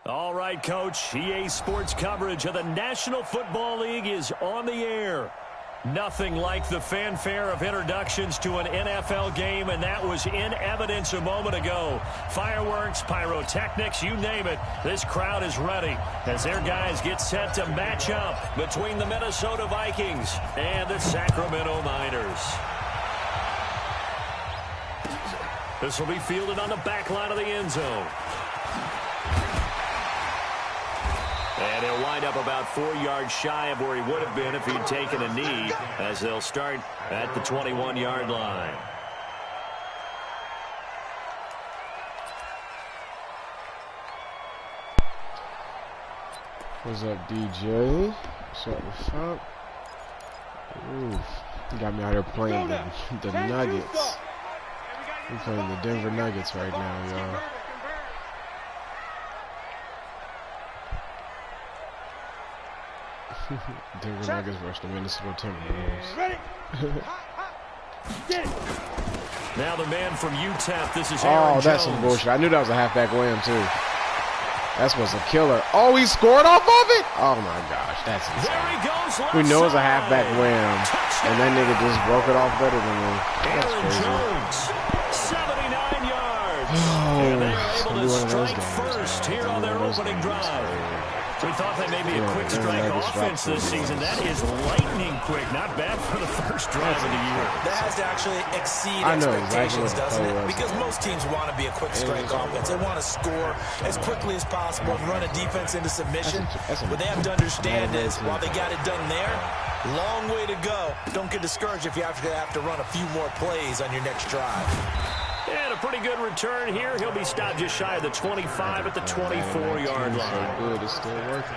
All right, Coach. EA Sports coverage of the National Football League is on the air. Nothing like the fanfare of introductions to an NFL game, and that was in evidence a moment ago. Fireworks, pyrotechnics, you name it. This crowd is ready as their guys get set to match up between the Minnesota Vikings and the Sacramento Miners. This will be fielded on the back line of the end zone. And he'll wind up about 4 yards shy of where he would have been if he'd taken a knee, as they'll start at the 21-yard line. What's up, DJ? What's up? Oof. You got me out here playing the Nuggets. I'm playing the Denver Nuggets right now, y'all. Denver Nuggets versus the Minnesota Timberwolves. Now the man from UTEP, this is Aaron Jones. That's some bullshit. I knew that was a halfback wham, too. That was a killer. Oh, he scored off of it? Oh, my gosh. That's insane. We know it's a halfback wham, and that nigga just broke it off better than me. That's crazy. Jones, 79 yards. Oh, and they're able to one of those strike games, first here on their opening drive. We thought that may be a quick strike offense this season. That is lightning quick. Not bad for the first drive of the year. That has to actually exceed expectations, doesn't it? Because most teams want to be a quick strike offense. They want to score as quickly as possible and run a defense into submission. What they have to understand is, while they got it done there, long way to go. Don't get discouraged if you have to run a few more plays on your next drive. And a pretty good return here. He'll be stopped just shy of the 25 at the 24-yard line. So good, it's still working.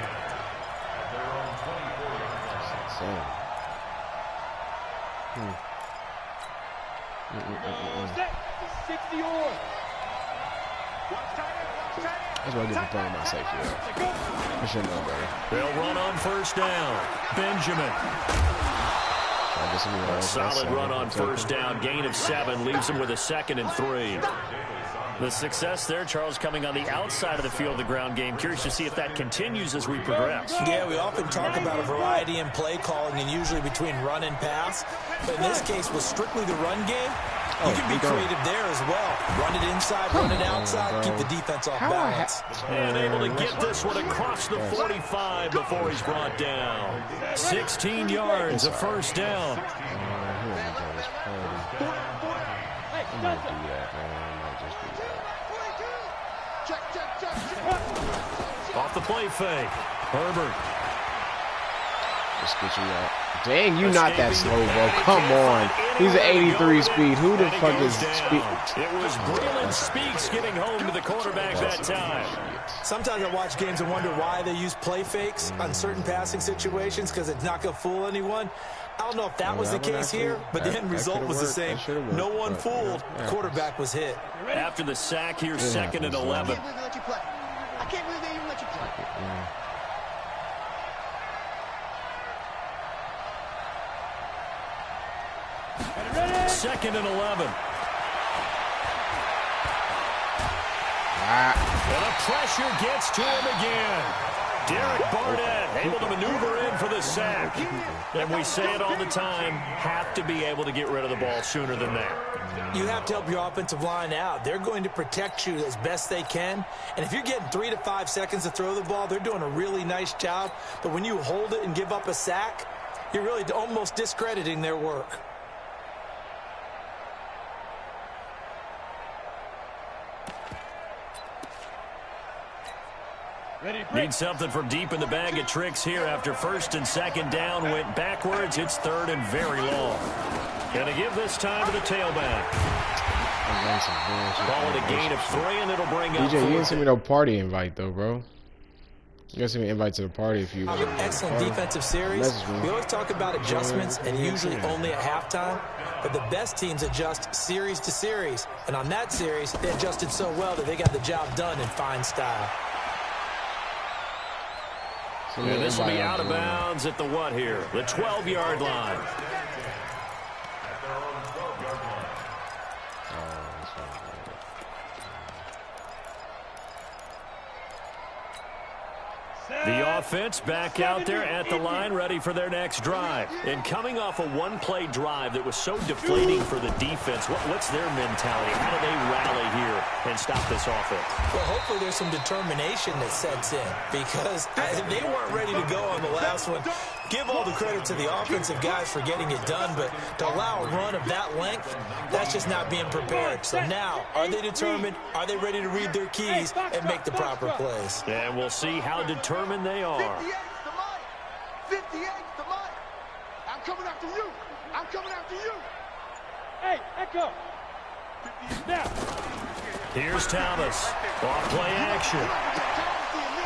That's why I get the thing about safety. I should know better. They'll run on first down. Benjamin. A solid run on first down. Gain of 7 leaves him with a 2nd and 3. The success there, Charles, coming on the outside of the field of the ground game. Curious to see if that continues as we progress. Yeah, we often talk about a variety in play calling and usually between run and pass. But in this case, with strictly the run game, you can be creative there as well. Run it inside, run it outside, keep the defense off balance. And able to get this one across the 45 before he's brought down. 16 yards, a first down. Off the play fake. Herbert. Just get you out. Dang, you not that slow, bro. Come on. He's at 83 speed. Who the fuck is speed? It was Braylon Speaks getting home to the quarterback that time. Sometimes I watch games and wonder why they use play fakes on certain passing situations, because it's not going to fool anyone. I don't know if that was the case here, but the end result was the same. No one fooled. Quarterback was hit. After the sack here, 2nd and 11. I can't believe they even let you play. 2nd and 11. And the pressure gets to him again. Derek Barnett able to maneuver in for the sack. And we say it all the time, have to be able to get rid of the ball sooner than that. You have to help your offensive line out. They're going to protect you as best they can. And if you're getting 3 to 5 seconds to throw the ball, they're doing a really nice job. But when you hold it and give up a sack, you're really almost discrediting their work. Need something from deep in the bag of tricks here after 1st and 2nd down. Went backwards. It's 3rd and very long. Going to give this time to the tailback. Call it a gain of 3, and it'll bring up. DJ, you didn't send me no party invite, though, bro. You guys send me an invite to the party if you. Excellent defensive series. We always talk about adjustments, and usually only at halftime. But the best teams adjust series to series. And on that series, they adjusted so well that they got the job done in fine style. And this will be out of bounds at the what here? The 12-yard line. The offense back out there at the line, ready for their next drive. And coming off a one-play drive that was so deflating for the defense, what's their mentality? How do they rally here and stop this offense? Well, hopefully there's some determination that sets in because they weren't ready to go on the last one. Give all the credit to the offensive guys for getting it done, but to allow a run of that length, that's just not being prepared. So now, are they determined? Are they ready to read their keys and make the proper plays? And we'll see how determined they are. 58's the money. I'm coming after you. I'm coming after you. Hey, echo. Now. Here's Thomas. Off play action.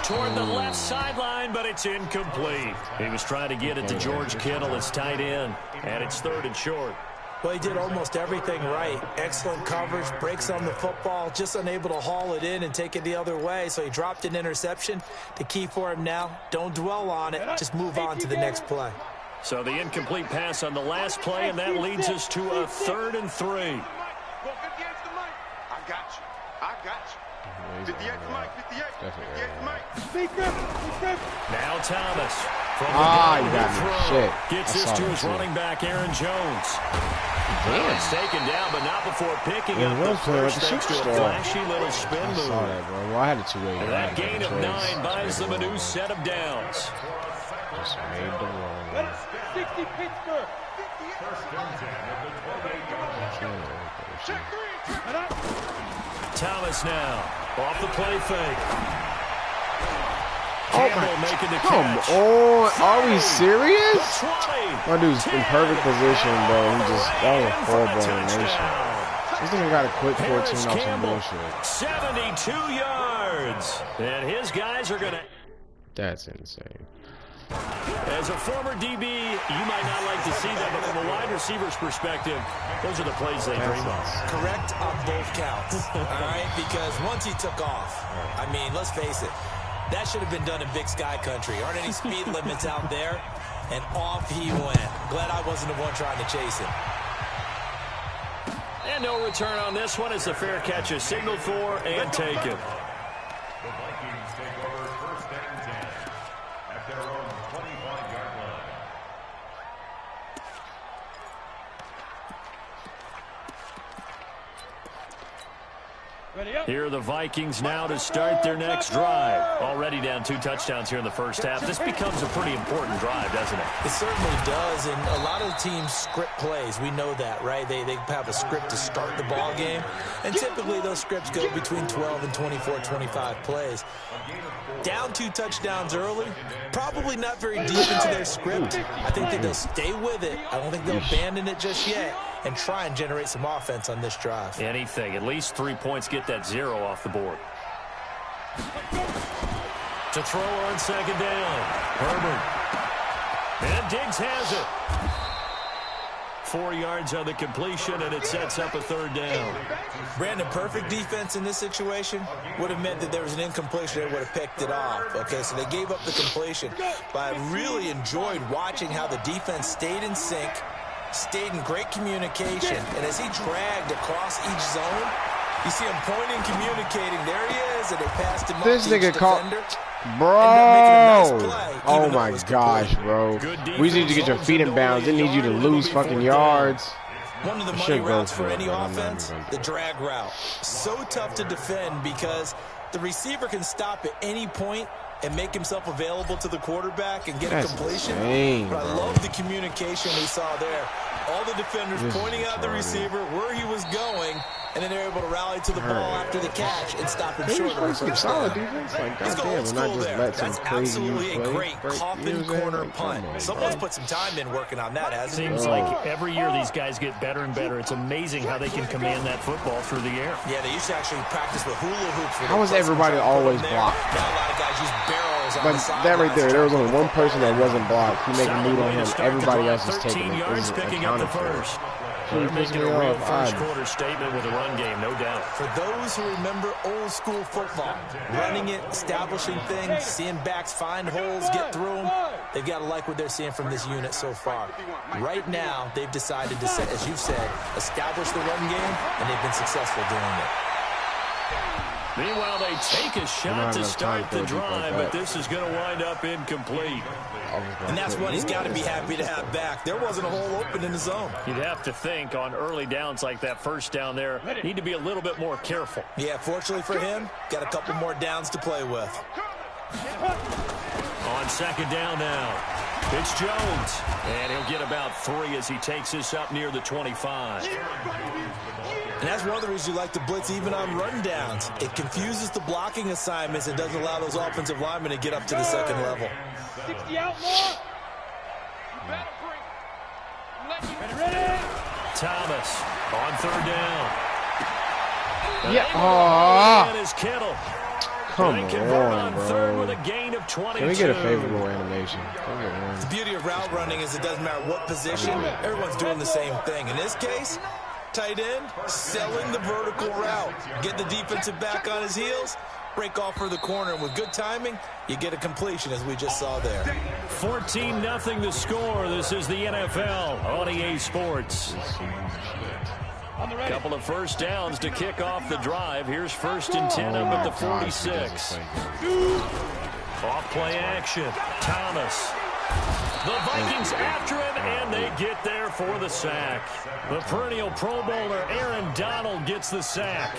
Toward the left sideline, but it's incomplete. He was trying to get it to George Kittle, his tight end, and it's 3rd and short. Well, he did almost everything right. Excellent coverage, breaks on the football, just unable to haul it in and take it the other way. So he dropped an interception. The key for him now, don't dwell on it. Just move on to the next play. So the incomplete pass on the last play, and that leads us to a 3rd and 3. I got you. I got you. 58 to Mike, 58. 58 to Mike. Now Thomas. You got me. Shit. Gets this to his running back, Aaron Jones. Damn. He's taken down, but not before picking up the first thanks to a flashy little spin move. I saw that, bro. Well, I had a 2-way. And that gain of 9 buys them a new set of downs. Just made the run. 60 Pittsburgh. Thomas now. Off the play fake. Oh come on. Are we serious? 20. My dude's in perfect position, bro. That was a horrible animation. This nigga got a quick 14 off some bullshit. 72 yards. And his guys are going to... That's insane. As a former DB, you might not like to see that, but from a wide receiver's perspective, those are the plays they dream of. Correct on both counts, all right? Because once he took off, I mean, let's face it, that should have been done in Big Sky Country. Aren't any speed limits out there? And off he went. Glad I wasn't the one trying to chase him. And no return on this one as the fair catch is signaled for and taken. The Vikings take over 1st and 10 at their own 25-yard line. Here are the Vikings now to start their next drive. Already down 2 touchdowns here in the first half. This becomes a pretty important drive, doesn't it? It certainly does, and a lot of teams script plays. We know that, right? They have a script to start the ball game, and typically those scripts go between 12 and 24, 25 plays. Down 2 touchdowns early, probably not very deep into their script. I think that they'll stay with it. I don't think they'll abandon it just yet and try and generate some offense on this drive. Anything. At least 3 points, get that 0 off the board. To throw on 2nd down. Herbert. And Diggs has it. 4 yards on the completion, and it sets up a 3rd down. Brandon, perfect defense in this situation would have meant that there was an incompletion that would have picked it off. Okay, so they gave up the completion. But I really enjoyed watching how the defense stayed in sync, stayed in great communication, and as he dragged across each zone, you see him pointing, communicating. There he is, and they passed him this up to nigga each caught, defender. bro. Nice play, Oh my gosh, bro. We just need to get your feet in bounds. They need you to lose fucking yards. One of the money routes for any offense, the drag route. So tough to defend because the receiver can stop at any point and make himself available to the quarterback and get a completion. Insane, but I love the communication we saw there. All the defenders pointing out the receiver, where he was going, and then they're able to rally to the ball after the catch and stop him short of the first solid down. defense. Like, He's goddamn, going not old just school let there. some That's crazy absolutely a great coffin corner punt. Someone's put some time in working on that, hasn't he? Seems like every year these guys get better and better. It's amazing how they can command that football through the air. Yeah, they used to actually practice with hula hoops. How was everybody always blocked? Now a lot of guys use barrels on But the sidelines. that right there was only one person that wasn't blocked. He made a move on him. Everybody else is taking 13 it. yards, picking up the first. They're making a real first-quarter statement with a run game, no doubt. For those who remember old-school football, running it, establishing things, seeing backs find holes, get through them, they've got to like what they're seeing from this unit so far. Right now, they've decided to, as you've said, establish the run game, and they've been successful doing it. Meanwhile, they take a shot to start the drive, but this is going to wind up incomplete. And that's what he's got to be happy to have back. There wasn't a hole open in the zone. You'd have to think on early downs like that first down there, need to be a little bit more careful. Yeah, fortunately for him, got a couple more downs to play with. On second down now, it's Jones. And he'll get about 3 as he takes this up near the 25. And that's one of the reasons you like to blitz even on run downs. It confuses the blocking assignments and doesn't allow those offensive linemen to get up to the second level. 60 out more. Ready. Thomas on third down. Yeah. And is Kittle. Come on, third bro. with a gain of 22. Can we get a favorable animation? The beauty of route running is it doesn't matter what position, everyone's doing the same thing. In this case, tight end, selling the vertical route. Get the defensive back on his heels, break off for the corner. And with good timing, you get a completion, as we just saw there. 14-0 the score. This is the NFL on EA Sports. A couple of first downs to kick off the drive. Here's 1st and 10 up at the 46. Off play action. Thomas. The Vikings after him, and they get there for the sack. The perennial Pro Bowler Aaron Donald gets the sack.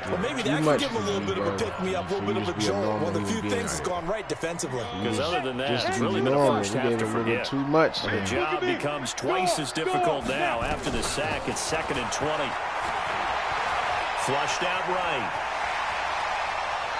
Well, maybe that can give him a little bit of a pick-me-up, a little bit of a jolt. One of the few things has gone right defensively. Because other than that, it's really been a first half to forget. Too much. The job becomes twice as difficult now. After the sack, it's 2nd and 20. Flushed out right.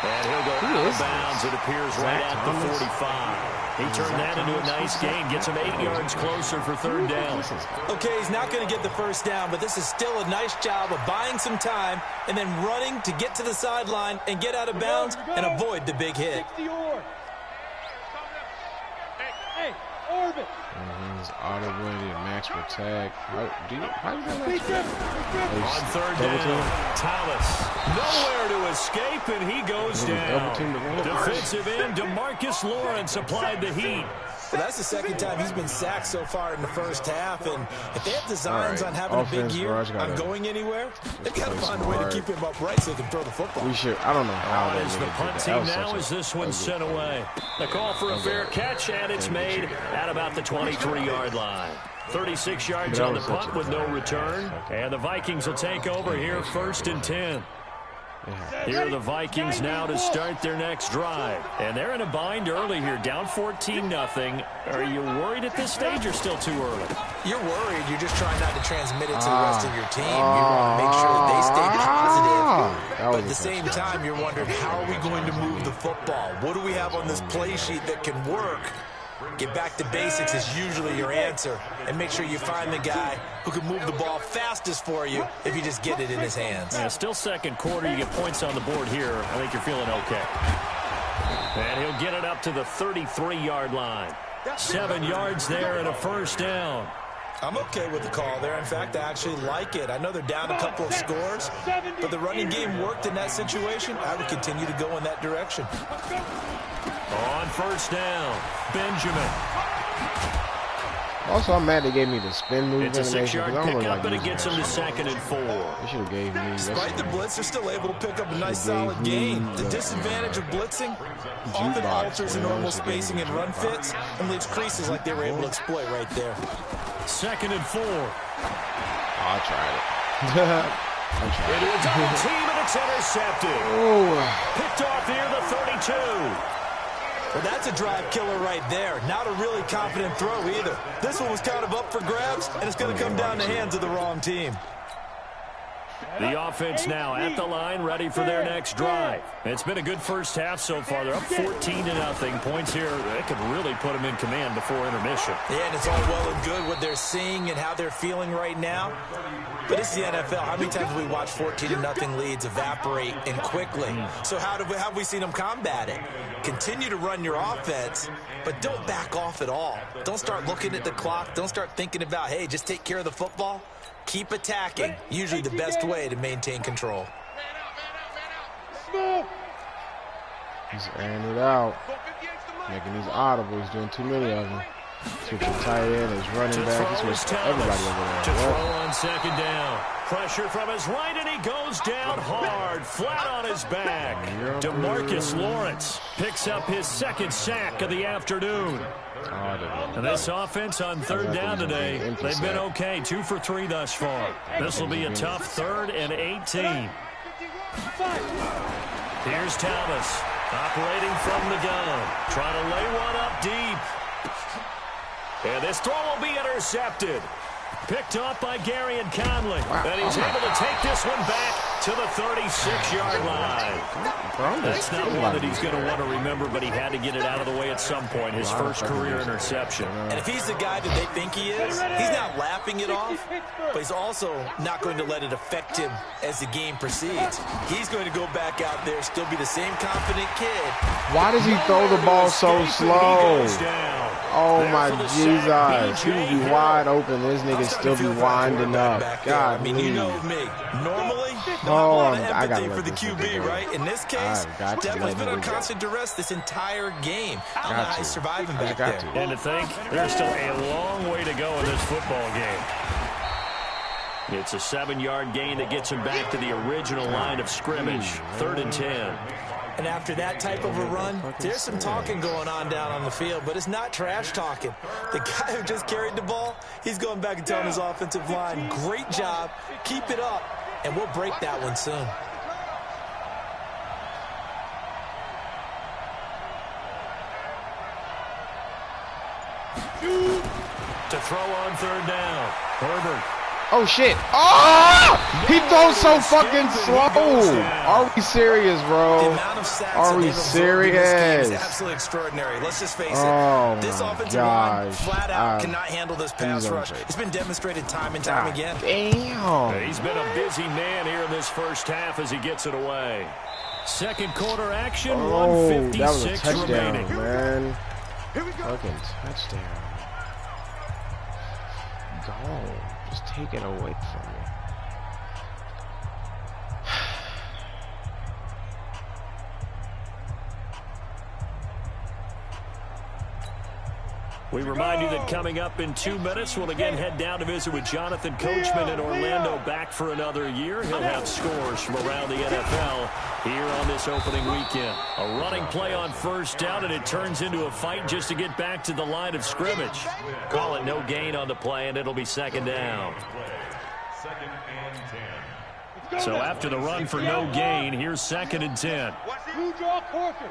And he'll go out of bounds, it appears, right at the 45. He turned that into a nice gain, gets him 8 yards closer for 3rd down. Okay, he's not going to get the first down, but this is still a nice job of buying some time and then running to get to the sideline and get out of bounds and avoid the big hit. 60 or. Hey, orbit. He's auto-winning, max protect. How do you Feature. On 3rd down, Thomas. Nowhere to escape, and he goes down. Defensive end DeMarcus Lawrence applied the heat. Well, that's the 2nd time he's been sacked so far in the first half, and if they have designs on having a big year, on going anywhere, they've got to find a way to keep him upright so they can throw the football. We should. I don't know how is the punt team now as this one's sent away. The call for a fair catch, and it's made at about the 23-yard line. 36 yards on the punt with no return, and the Vikings will take over here 1st and 10. Here are the Vikings now to start their next drive. And they're in a bind early here, down 14-0. Are you worried at this stage or still too early? You're worried. You're just trying not to transmit it to the rest of your team. You want to make sure that they stay positive. But at the same time, you're wondering, how are we going to move the football? What do we have on this play sheet that can work? Get back to basics is usually your answer. And make sure you find the guy who can move the ball fastest for you if you just get it in his hands. Yeah, still 2nd quarter. You get points on the board here. I think you're feeling okay. And he'll get it up to the 33-yard line. 7 yards there and a 1st down. I'm okay with the call there. In fact, I actually like it. I know they're down a couple of scores, but the running game worked in that situation. I would continue to go in that direction. On 1st down, Benjamin. Also, I'm mad they gave me the spin move. It's a 6-yard pickup, but it gets him to 2nd and 4. They should have gave me. Despite the blitz, they're still able to pick up a nice solid gain. The disadvantage of blitzing often alters the normal spacing and run fits and leaves creases like they were able to exploit right there. 2nd and 4. I tried it. Into a double team, and it's intercepted. Picked off here, the 32. Well, that's a drive killer right there. Not a really confident throw either. This one was kind of up for grabs, and it's going to come down the hands of the wrong team. The offense now at the line, ready for their next drive. It's been a good first half so far. They're up 14-0. Points here, they could really put them in command before intermission. Yeah, and it's all well and good what they're seeing and how they're feeling right now. But it's the NFL. How many times have we watched 14-0 leads evaporate and quickly? So how have we seen them combat it? Continue to run your offense, but don't back off at all. Don't start looking at the clock. Don't start thinking about, hey, just take care of the football. Keep attacking. Usually the best way to maintain control. He's airing it out. Making these audibles, doing too many of them. Switching tight end, his running back. He's switching everybody over there. To throw on 2nd down. Pressure from his right, and he goes down hard, flat on his back. DeMarcus Lawrence picks up his second sack of the afternoon. And this offense on third down today, they've been okay. 2 for 3 thus far. This will be a tough 3rd and 18. Here's Thomas, operating from the gun, trying to lay one up deep. And this throw will be intercepted. Picked off by Gary and Conley. And he's able to take this one back to the 36-yard line. That's not one that he's going to want to remember, but he had to get it out of the way at some point. His first career interception. And if he's the guy that they think he is, he's not laughing it off, but he's also not going to let it affect him as the game proceeds. He's going to go back out there, still be the same confident kid. Why does he throw the ball so slow? Oh, my Jesus. He would be wide open. This nigga still be winding up. God, I mean, you know me. Normally, I have a lot of empathy for the QB, right? In this case, definitely been on constant duress this entire game. I don't know how he's surviving back there. And to think, there's still a long way to go in this football game. It's a 7-yard gain that gets him back to the original line of scrimmage. 3rd and 10. And after that type of a run, there's some talking going on down on the field, but it's not trash talking. The guy who just carried the ball, he's going back and telling his offensive line, great job, keep it up, and we'll break that one soon. To throw on 3rd down, Herbert. Oh, shit. Oh! He throws so fucking slow. Are we serious, bro? Are we serious? Is absolutely extraordinary. Let's just face it. This offensive line flat out cannot handle this pass rush. It's been demonstrated time and time again. Damn. He's been a busy man here in this first half as he gets it away. Second quarter action, 156 that was a touchdown, remaining. Man. Fucking touchdown. Go. Just take it away from me. We remind you that coming up in 2 minutes, we'll again head down to visit with Jonathan Coachman in Orlando, back for another year. He'll have scores from around the NFL here on this opening weekend. A running play on 1st down, and it turns into a fight just to get back to the line of scrimmage. Call it no gain on the play, and it'll be 2nd down. 2nd and 10. So after the run for no gain, here's 2nd and 10. You draw quarters.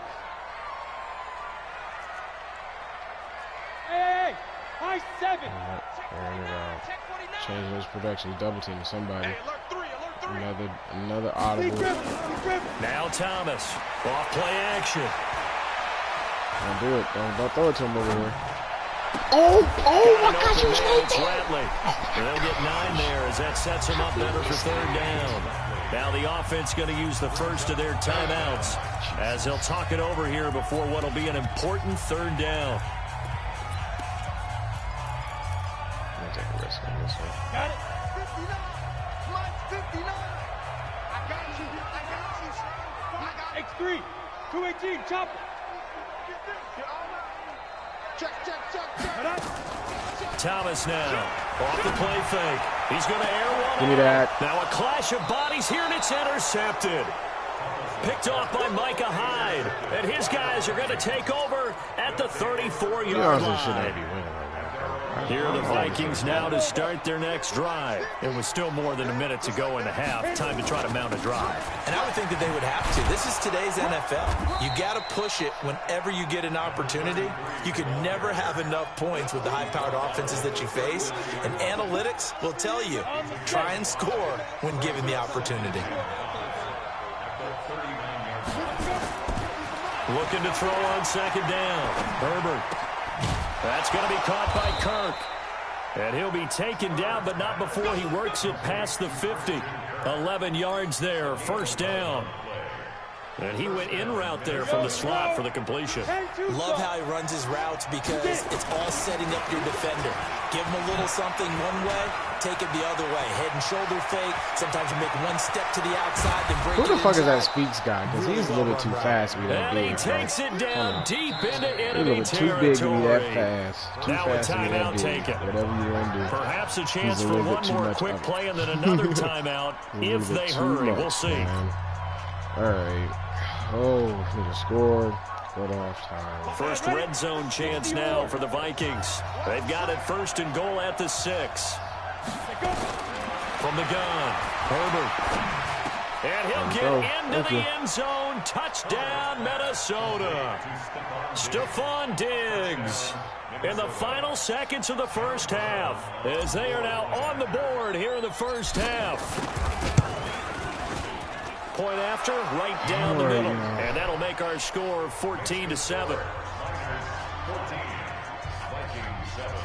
Hey, high 7. Change those productions. Double team somebody. Another audible. Now Thomas. Off play action. Don't do it. Don't throw it to him over here. Oh my gosh, you it's Ratley. They'll get 9 there as that sets him up better for 3rd down. Now the offense going to use the first of their timeouts as they'll talk it over here before what will be an important 3rd down. Take a risk on this one. Got it. 59. Mike, 59. I got you. I got you. X3. 218. Chop. Check. Thomas now. Off the play fake. He's going to air one. Give me that. Now a clash of bodies here, and it's intercepted. Picked off by Micah Hyde. And his guys are going to take over at the 34-yard line. Here are the Vikings now to start their next drive. It was still more than a minute to go in the half. Time to try to mount a drive. And I would think that they would have to. This is today's NFL. You got to push it whenever you get an opportunity. You could never have enough points with the high-powered offenses that you face. And analytics will tell you, try and score when given the opportunity. Looking to throw on 2nd down. Herbert. That's going to be caught by Kirk. And he'll be taken down, but not before he works it past the 50. 11 yards there, 1st down. And he went in route there from the slot for the completion. Love how he runs his routes because it's all setting up your defender. Give him a little something one way, take it the other way. Head and shoulder fake. Sometimes you make one step to the outside, then break it Who the fuck inside. is that Speaks guy? Because he's a little bit too fast to be that big. And he takes it down deep into He's a enemy little too big to be territory. that fast. Too Now a fast to be that timeout big. taken. Whatever you want to do. Perhaps a chance He's a for little one bit too more much quick of it. play and then another timeout if they hurry. We'll see. Man. All right. Oh, need to score. Good off time. First red zone chance now for the Vikings. They've got it 1st and goal at the 6. From the gun, Herbert. And he'll get into the end zone. Touchdown, Minnesota. Stephon Diggs in the final seconds of the first half as they are now on the board here in the first half. Point after, right down the middle. And that'll make our score 14-7. 14, Vikings 7.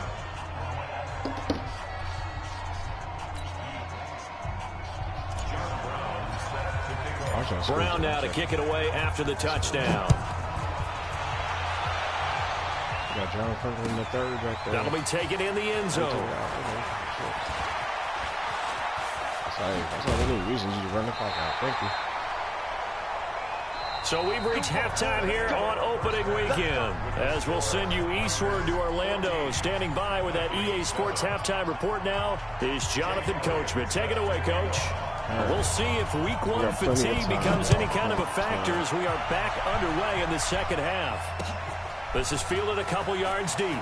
Brown now to kick it away after the touchdown. Got John Franklin in the 3rd right there. That'll be taken in the end zone. That's all the reason you run the clock out. Thank you. So we've reached halftime here on opening weekend. As we'll send you eastward to Orlando. Standing by with that EA Sports halftime report now is Jonathan Coachman. Take it away, Coach. We'll see if week 1 fatigue becomes any kind of a factor as we are back underway in the second half. This is fielded a couple yards deep.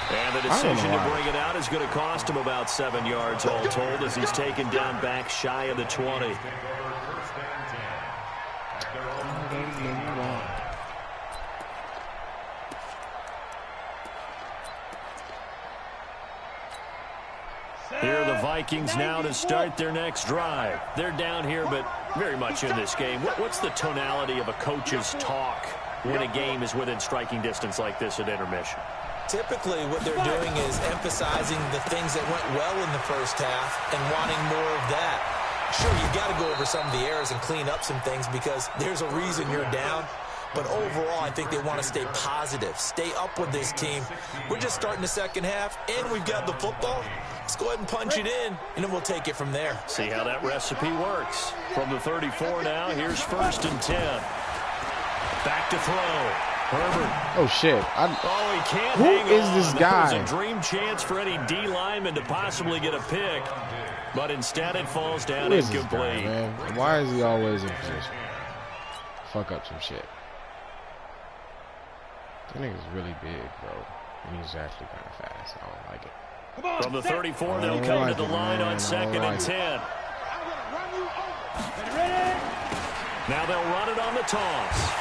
And the decision to bring it out is going to cost him about 7 yards all told as he's taken down back shy of the 20. Here are the Vikings now to start their next drive. They're down here, but very much in this game. What's the tonality of a coach's talk when a game is within striking distance like this at intermission? Typically, what they're doing is emphasizing the things that went well in the first half and wanting more of that. Sure, you've got to go over some of the errors and clean up some things because there's a reason you're down. But overall, I think they want to stay positive, stay up with this team. We're just starting the second half, and we've got the football. Let's go ahead and punch it in, and then we'll take it from there. See how that recipe works. From the 34 now, here's 1st and 10. Back to throw. Herbert. Oh, shit. He can't Who hang is on. this guy? It was a dream chance for any D lineman to possibly get a pick, but instead it falls down incomplete. Guy, man? Why is he always in position? Fuck up some shit. That nigga's really big, bro. And he's actually kind of fast. I don't like it. From the 34, they'll come to the line on 2nd and 10. Now they'll run it on the toss.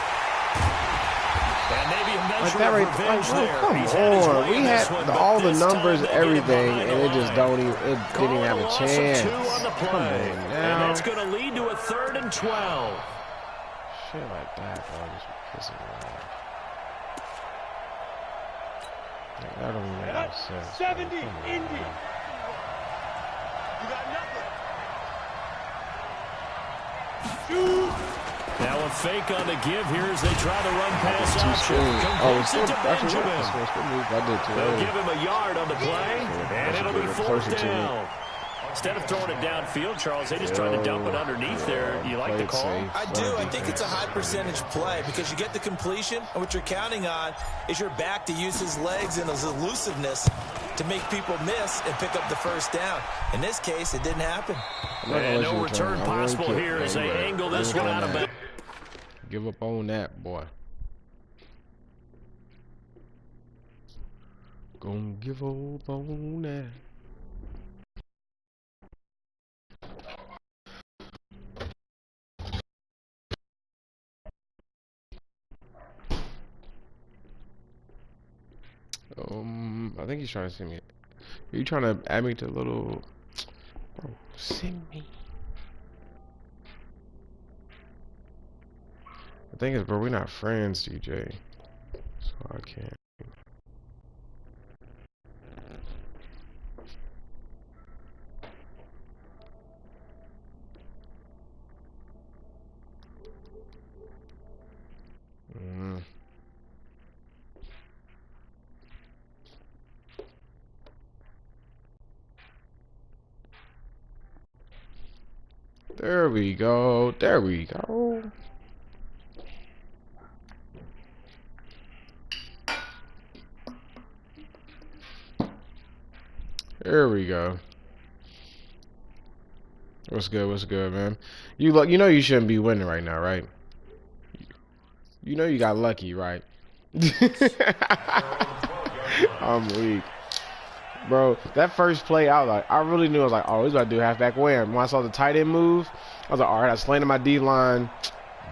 And maybe a measure of revenge there. Come on. We had all the numbers, everything, and it just don't even, it didn't have a chance. Come on now. And that's going to lead to a 3rd and 12. Shit like that, bro. Just pissing me off. That don't even make sense. 70, Indy. You got nothing. Now a fake on the give here as they try to run pass option. Oh, it's Completes it to Benjamin. I did too. They'll give him a yard on the play, and it'll be 4th down. Instead of throwing it downfield, Charles, they just tried to dump it underneath there. You like the call? I do. I think it's a high percentage play because you get the completion, and what you're counting on is your back to use his legs and his elusiveness to make people miss and pick up the 1st down. In this case, it didn't happen. And no return possible here as they angle this one out of bounds. Give up on that, boy. Gonna give up on that. I think he's trying to send me. Are you trying to add me to a little? Bro, send me. The thing is, bro, we're not friends, DJ. So I can't. There we go. There we go. There we go. What's good? What's good, man? You know you shouldn't be winning right now, right? You know you got lucky, right? I'm weak. Bro, that first play, I really knew, I was like, oh, he's about to do halfback wham. When I saw the tight end move, I was like, all right, I slanted my D line.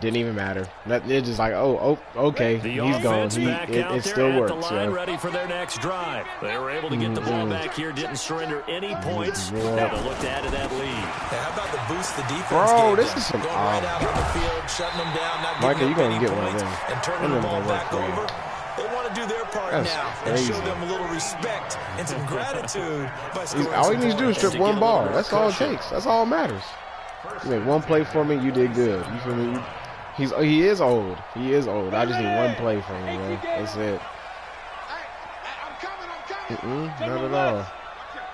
Didn't even matter. It's just like, oh, okay, he's gone. It still works. So. Ready for their next drive. They were able to get the ball back here. Didn't surrender any points. Now to look to add to that lead. How about the boost the defense? Bro, this is some. Going right out on the field, shutting them down, not Michael, you giving gonna them get one of points, them. and turning the ball back over. They want to do their part now and show them a little respect and some gratitude by scoring. All you need to do is strip one ball. That's all it takes. That's all that matters. You make one play for me, you did good. You feel me? He is old. He is old. I just need one play from him, man. That's it. Not at all.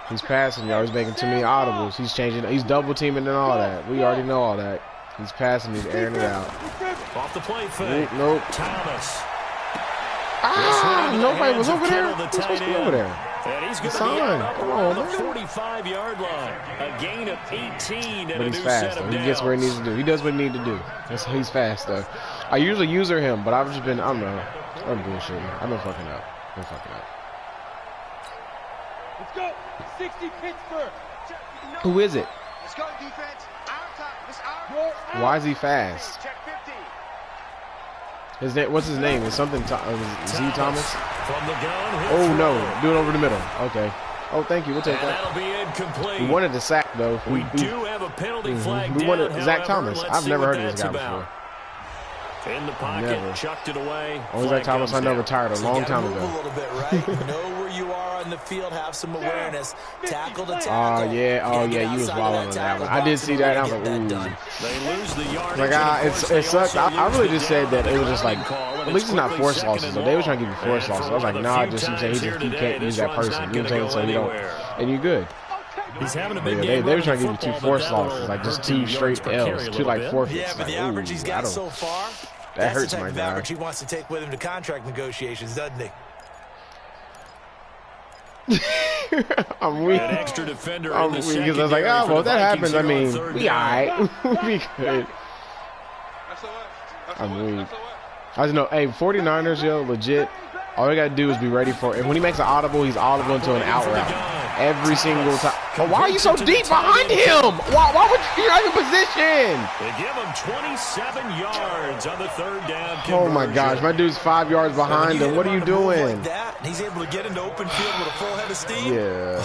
He's passing, y'all. He's making too many audibles. He's changing. He's double teaming and all that. We already know all that. He's passing. He's airing it out. Off the play fake. Nope. Thomas. Nobody was over there. Who's supposed to be over there? And he's going to be up around the 45-yard line. A gain of 18 and but he's a new fast, set of though. He gets where he needs to do. He does what he needs to do. He's fast, though. I usually user him, but I've just been, I don't know. I'm bullshitting. I've been fucking up. Let's go. 60 Pittsburgh. Who is it? Let's go, defense. Our time. It's our time. Why is he fast? Check 50. His name, what's his name? Is something Z Thomas? From the gun. Oh no, do it over the middle. Okay. Oh, thank you. We'll take that. That'll be incomplete. We wanted the sack though. We do have a penalty flag. We wanted Zach however. Thomas. Let's I've see never what heard of this guy about. before. In the pocket, Never. chucked it away. Only Zach Thomas I know retired a long time move ago. a little bit, right? Know where you are on the field. Have some awareness. Tackle to tackle. Oh yeah, you was wilding on that one. I did see that. And I was like, ooh. They lose the yardage. Like, it sucked. I really just said that it was just like, at least it's not forced losses. So they were trying to give you forced losses. I was like, nah, just you can't use that person. You know what I'm saying? So you don't, and you good. He's having a But big yeah, game. they were trying to give you 2 forced losses, like just 2 straight L's, 2 like forfeits. Yeah, but like, the average he's got so far, that hurts the type my of guy. average he wants to take with him to contract negotiations, doesn't he? I'm weak. An extra defender I'm weak because I was like, oh, well, if that happens, I mean, we alright. We good. I'm weak. I just know, hey, 49ers, yo, legit. All we gotta do is be ready for it. And when he makes an audible, he's audible into an out route. Every single time. But why are you so deep behind him? Why would you're not in position? They give him 27 yards on the 3rd down conversion. Oh my gosh, my dude's 5 yards behind him. What are you doing? Like that, he's able to get into open field with a full head of steam. Yeah,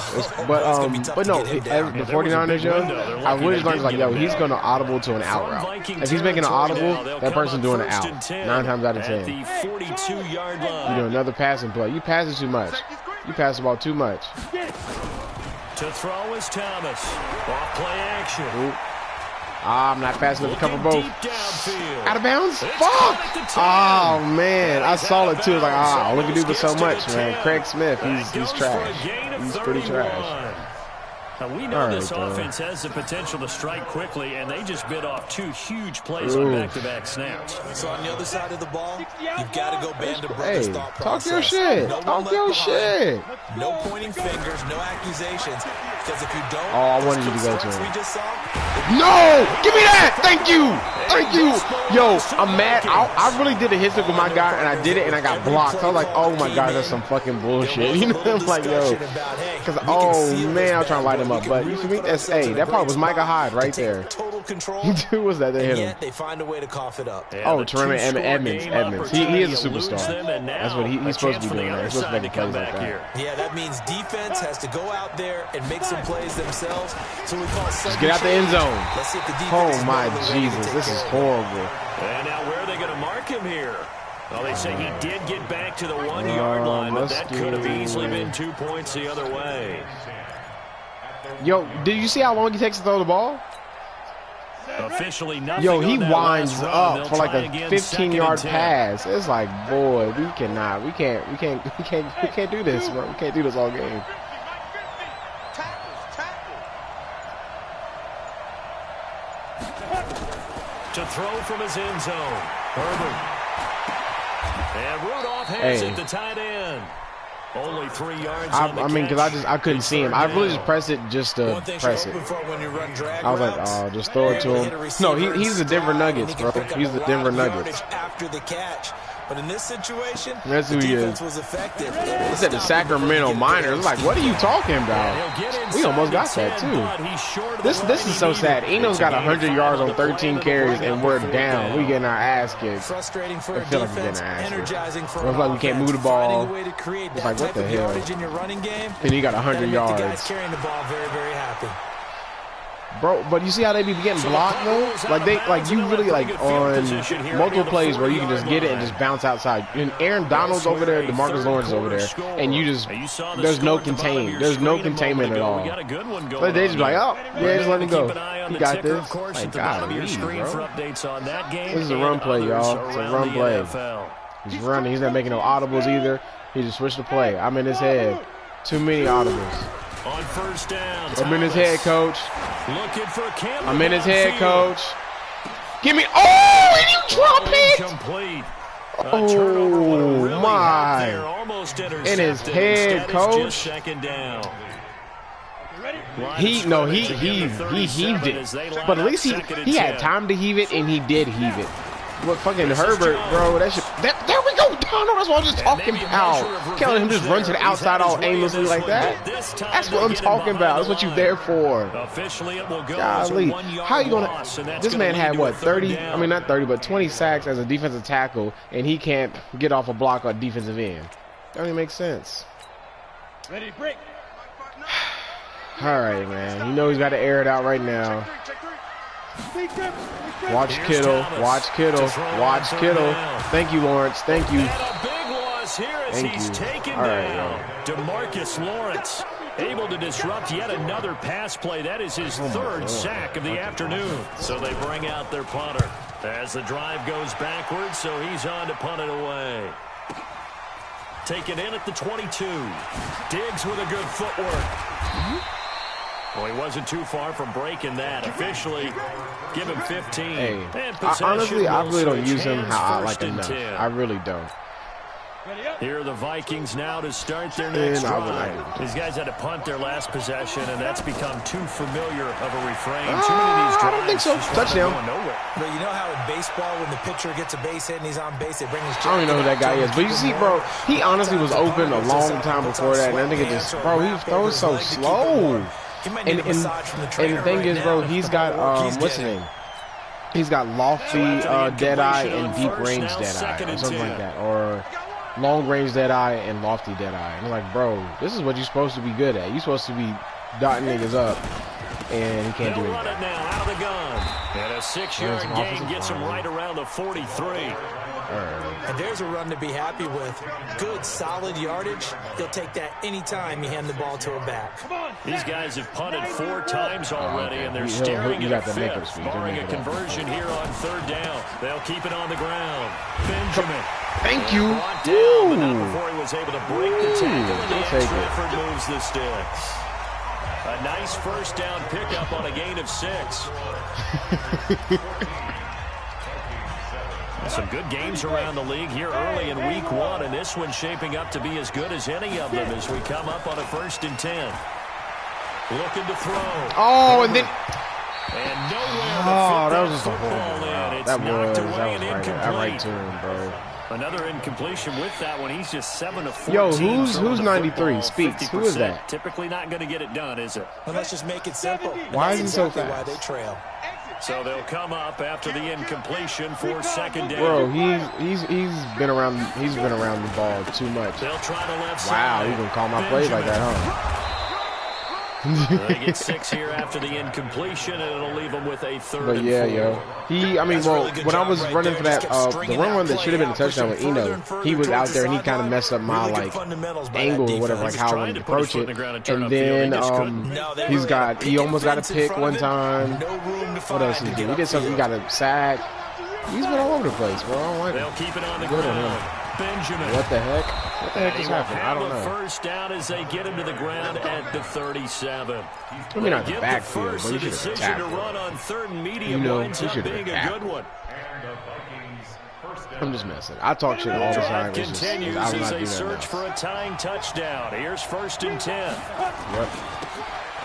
but no, the 49ers, yo, I would just like, yo, he's gonna audible to an out route. If he's making an audible, that person's doing an out. 9 times out of 10. The 42-yard line. You know, another passing play. You pass it too much. You pass the ball too much. To throw is Thomas. Off play action. I'm not fast enough to cover both. Out of bounds? Fuck! Oh, man. I saw it, too. I was like, all we can do but so much, man. Craig Smith, he's trash. He's pretty trash. Now we know this offense has the potential to strike quickly, and they just bit off 2 huge plays on back-to-back snaps. So on the other side of the ball, you've got to go band of brothers thought process. Talk your shit. Talk your shit. No pointing fingers, no accusations. Because if you don't, I wanted you to go to him. We just saw, no! Give me that! Thank you! Thank you! Yo, I'm mad. I really did a hit stick with my guy, and I did it, and I got blocked. So I was like, oh my god, that's some fucking bullshit. You know, I'm like, yo. Because, oh man, I was trying to light him up. But you feel me? That's, hey, that part was Micah Hyde right there. Total control. Who was that? They hit him. Yet they find a way to cough it up. Oh, Terrell Edmonds. He is a superstar. That's what he's supposed to be doing. He's supposed to make plays like that. Yeah, that means defense has to go out there and make some plays themselves. So we call just get out the end zone. Let's see if the defense oh my Jesus, this is horrible. And now where are they going to mark him here? Well, they say he did get back to the 1-yard line, but that could have easily been 2 points the other way. Yo, did you see how long he takes to throw the ball? Officially nothing. Yo, he winds up for like a 15-yard pass. It's like, boy, we can't do this, bro. We can't do this all game. throw from his end zone. Herbert. And Rudolph hands it to tight end. Only 3 yards. I mean, because I couldn't see him. I really just pressed it just to press it. I was like, oh, just throw it to him. No, he's the Denver Nuggets, bro. He's the Denver Nuggets. After the catch. But in this situation, that's who he is. Was effective. He said the Sacramento Miners. Like, what are you talking about? We almost got that too. This is so sad. Eno's got 100 yards on 13 carries, and we're down. We getting our ass kicked. Frustrating for I feel like we're getting our ass kicked. It's like we can't move the ball. It's like, what the hell? And he got 100 yards. Carrying the ball, very, very happy. Bro, but you see how they be getting blocked though? Like you really like on multiple plays where you can just get it and just bounce outside. And Aaron Donald's over there, DeMarcus Lawrence is over there, and you just there's no containment. There's no containment at all. But they just be like, oh, yeah, just let him go. He got this. Like, God, bro. This is a run play, y'all. It's a run play. He's running. He's not making no audibles either. He just switched the play. I'm in his head. Too many audibles. On first down, I'm in his head, coach. Looking for I'm in his head, coach. Give me. Oh, and you drop it. Complete. Oh my! In his head, coach. Second down. He heaved it, but at least he had time to heave it, and he did heave it. What fucking Herbert, bro? That shit. There we go, Donald. That's what I was just talking about. Can't let him just run to the outside all aimlessly like that. That's what I'm talking about. That's what you there for. Golly, how you gonna? This man had what 30? I mean, not 30, but 20 sacks as a defensive tackle, and he can't get off a block on defensive end. That don't even make sense. Ready to break. All right, man. You know he's got to air it out right now. Watch Kittle. Watch Kittle. Watch Kittle. Thank you, Lawrence. Thank you. Thank you. All right, DeMarcus Lawrence able to disrupt yet another pass play. That is his third sack of the afternoon. So they bring out their punter as the drive goes backwards. So he's on to punt it away. Taken in at the 22. Diggs with a good footwork. Well, he wasn't too far from breaking that. Officially, give him 15. Hey, honestly, I really don't use him how I like enough. I really don't. Here are the Vikings now to start their next drive. These guys had to punt their last possession, and that's become too familiar of a refrain. Too many of these drives. I don't think so. Touchdown. But you know how in baseball, when the pitcher gets a base hit and he's on base, they bring his. I don't even know who that guy is, but you see, bro, he honestly was open a long time before that, and I think it just, bro, he throws so slow. And the thing is, bro, he's got what's his name? He's got lofty dead eye and deep range dead eye, or something like that, or long range dead eye and lofty dead eye. And I'm like, bro, this is what you're supposed to be good at. You're supposed to be dotting niggas up, and he can't do anything. Run it now out of the gun, and a 6-yard gain gets him right around the 43. And there's a run to be happy with. Good, solid yardage. He'll take that anytime you hand the ball to a back. These guys have punted 4 times already, and they're staring at a fifth, barring a conversion here on third down. They'll keep it on the ground. Benjamin. Thank you. Down, but not before he was able to break the tackle, and Clifford moves the sticks. A nice first down pickup on a gain of 6. Some good games around the league here early in week 1, and this one's shaping up to be as good as any of them as we come up on a 1st and 10. Looking to throw. Oh, and then. And nowhere that was just a horrible route. That was right to him, bro. Another incompletion with that one. He's just 7 of 14. Yo, who's 93? Speaks. Who is that? Typically not going to get it done, is it? Well, let's just make it simple. Why is he so fast? Why they trail. So they'll come up after the incompletion for 2nd down. Bro, he's been around the ball too much. They'll try the left side. Wow, he's gonna call my plays like that, huh? They get 6 here after the incompletion, and it'll leave them with a 3rd But yeah, and 4. yo, when I was running for that, the run that should have been a touchdown with Eno, he was out there and he kind of messed up my angle or whatever, like how I wanted to approach it. And then he almost got a pick one time. What else did he do? He did something. He got a sack. He's been all over the place, bro. I don't like it. They'll keep it on the ground. Benjamin. What the heck? What the heck just happened? I don't know. First down as they get him to the ground at the 37. I mean, not the backfield, but you should have tapped to run on 3rd and medium you know, winds up being a good one. I'm just messing. I talk shit all the time. It's just, continues I'm as not they doing search that for a tying touchdown. Here's 1st and 10. Yep.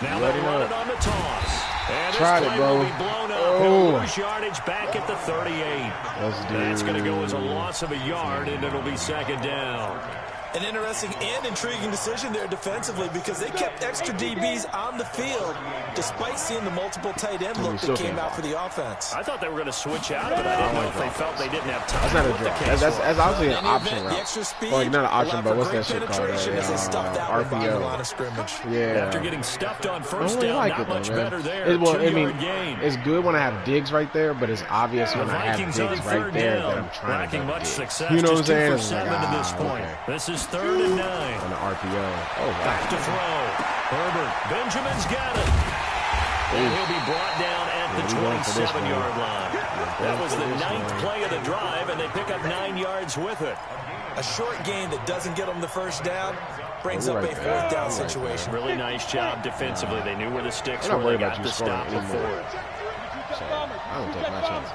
Now they run it on the toss. And Tried this it, play bro. will be blown up. He'll lose yardage back at the 38. That's going to go as a loss of a yard, and it'll be 2nd down. An interesting and intriguing decision there defensively because they kept extra DBs on the field despite seeing the multiple tight end look that came out for the offense. I thought they were going to switch out of it. I didn't know if they felt they didn't have time. That's not a draw. That's obviously an option route. Well, not an option, but what's that shit called? RPO. Yeah. After getting stuffed on first down, not much better there. It's good when I have Diggs right there, but it's obvious when I have Diggs right there that I'm trying to get Diggs. You know what I'm saying? It's like, this is 3rd and 9. On the RPO. Oh, wow. Back to throw. Herbert. Benjamin's got it. And he'll be brought down at the 27-yard line. That was the 9th play of the drive, and they pick up 9 yards with it. A short gain that doesn't get them the first down brings up a 4th down situation. Really nice job defensively. They knew where the sticks were. They got the stop before. So, I don't take my chances.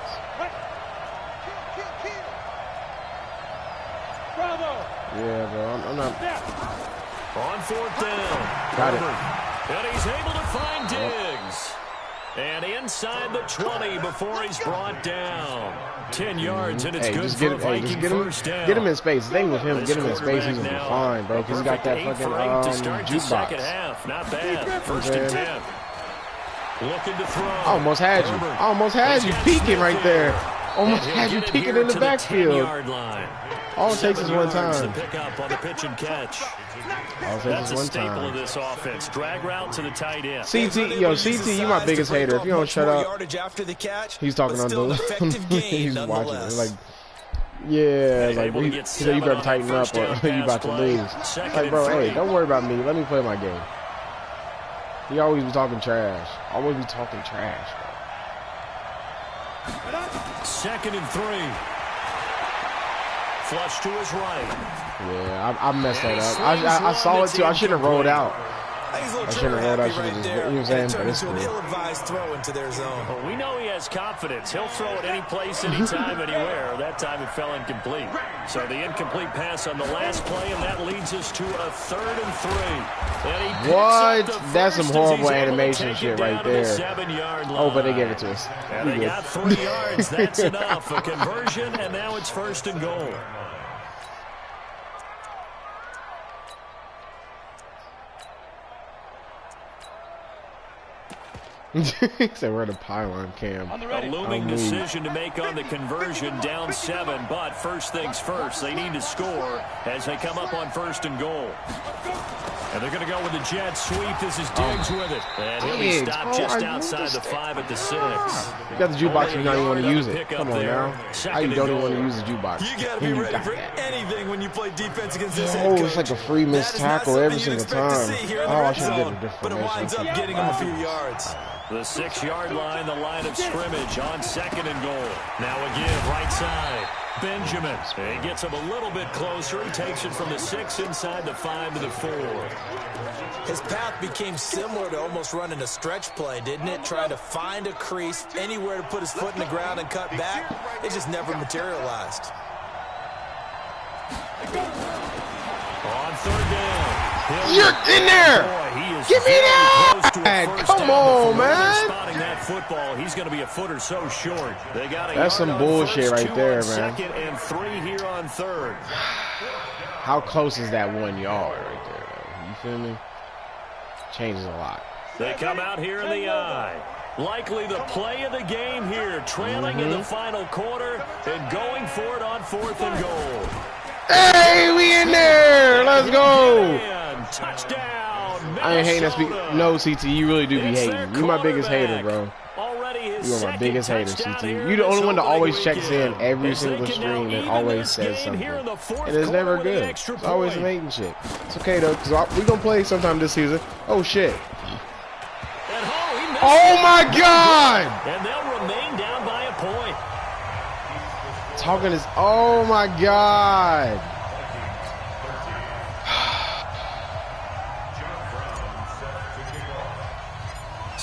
Yeah, bro, I'm not. On 4th down. Got it. And he's able to find Diggs. And inside the 20 before he's brought down. 10 yards, and it's good for a Viking first down. Get him in space. The thing with him, get him in space, he's going to be fine, bro, because he got that fucking jukebox. Half. Not bad. 1st and 10. Looking to throw. I almost had you. I almost had you peeking right there. Almost had you peeking in the backfield. All it takes is one time. Pick up on the pitch and catch. All it takes is one time. Of this offense. Drag route to the tight end. CT, you my biggest hater. If you don't shut up, he's talking on the. He's watching it. Like, yeah, like you better tighten up or you about to lose. Like, bro, hey, don't worry about me. Let me play my game. He always be talking trash. Always be talking trash. 2nd and 3. Flush to his right. Yeah, I messed that up. I saw it too. I shouldn't have rolled out. I shouldn't have rolled out. I should have just, you know what I'm saying? But it's cool. Ill-advised throw into their zone. Well, we know he has confidence. He'll throw it any place, anytime, anywhere. That time it fell incomplete. So the incomplete pass on the last play, and that leads us to a 3rd and 3. What? That's some horrible animation shit right there. Oh, but they gave it to us. And they got 3 yards. That's enough. A conversion, and now it's 1st and goal. So we're at a pylon cam. A looming decision to make on the conversion, down 7, but first things first, they need to score as they come up on 1st and goal. And they're going to go with the jet sweep. This is Diggs with it. And he'll be stopped just outside the 5 at the 6. You got the jukebox and you don't even want to use it. Come on now. How you don't even want to use the jukebox? You got to be ready for anything when you play defense against this head coach. Oh, it's like a free missed tackle every single time. Oh, I should get a different but it winds up getting him a few yards. The 6-yard line, the line of scrimmage on 2nd and goal. Now again, right side. Benjamin. He gets him a little bit closer. He takes it from the 6 inside the 5 to the 4. His path became similar to almost running a stretch play, didn't it? Trying to find a crease, anywhere to put his foot in the ground and cut back. It just never materialized. On 3rd down. You're in there! Boy, give me that! Come on, man! Spotting that football, he's going to be a foot or so short. They got a That's some bullshit right there, man. 2nd and 3 here on 3rd. How close is that 1 yard right there, though? You feel me? Changes a lot. They come out here in the eye. Likely the play of the game here, trailing in the final quarter and going for it on 4th and goal. Hey, we in there! Let's go! Touchdown! I ain't hating that speak. No, CT, you really do be hating. You my biggest hater, bro. You are my biggest hater, CT. You the only one that always checks in every single stream and always says something. And it's never good. It's always some hating shit. It's okay, though, because we're going to play sometime this season. Oh, shit. Oh, my God! And they'll remain down by a point. Talking is, oh, my God.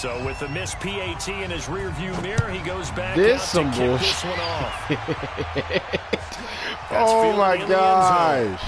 So with the missed PAT in his rearview mirror, he goes back this out some to kick bullshit. this one off. Oh my gosh.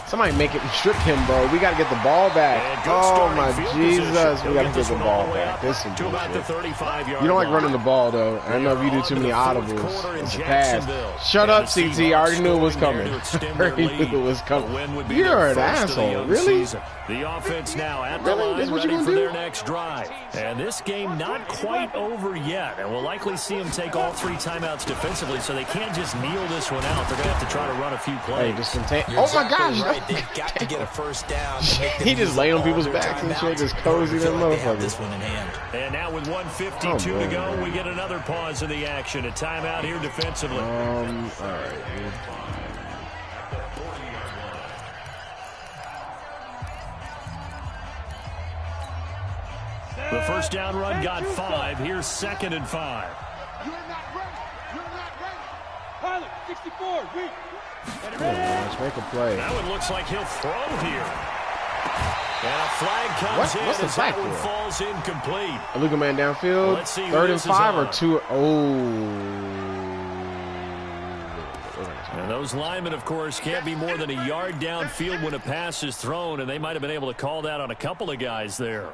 Somebody make it strip him, bro. We got to get the ball back. Oh, my Jesus. We got to get the ball back. This is bullshit. You don't like running the ball, though. I don't know if you do too many audibles. It's a pass. Shut up, CT. I already knew it was coming. I already knew it was coming. You're an asshole. Really? The offense now at the line, ready for their next drive. And this game not quite over yet. And we'll likely see them take all 3 timeouts defensively, so they can't just kneel this one out. They're going to have to try to run a few plays. Hey, just contain. Oh, my gosh. Right. They've got to get a first down. He just laid on people's backs and shit, just cozy them motherfuckers. This one in hand. And now with 1:52 to go, we get another pause in the action. A timeout here defensively. All right. The first down run got 5. Here's 2nd and 5. You're not ready. You're not ready. Pilot, 64, weak. Let's make a play. That one looks like he'll throw here. And a flag comes in What's the as flag that one for? falls incomplete. A Luka man downfield. Let's see who 3rd and this is 5 or on. 2. Oh. And those linemen, of course, can't be more than a yard downfield when a pass is thrown, and they might have been able to call that on a couple of guys there.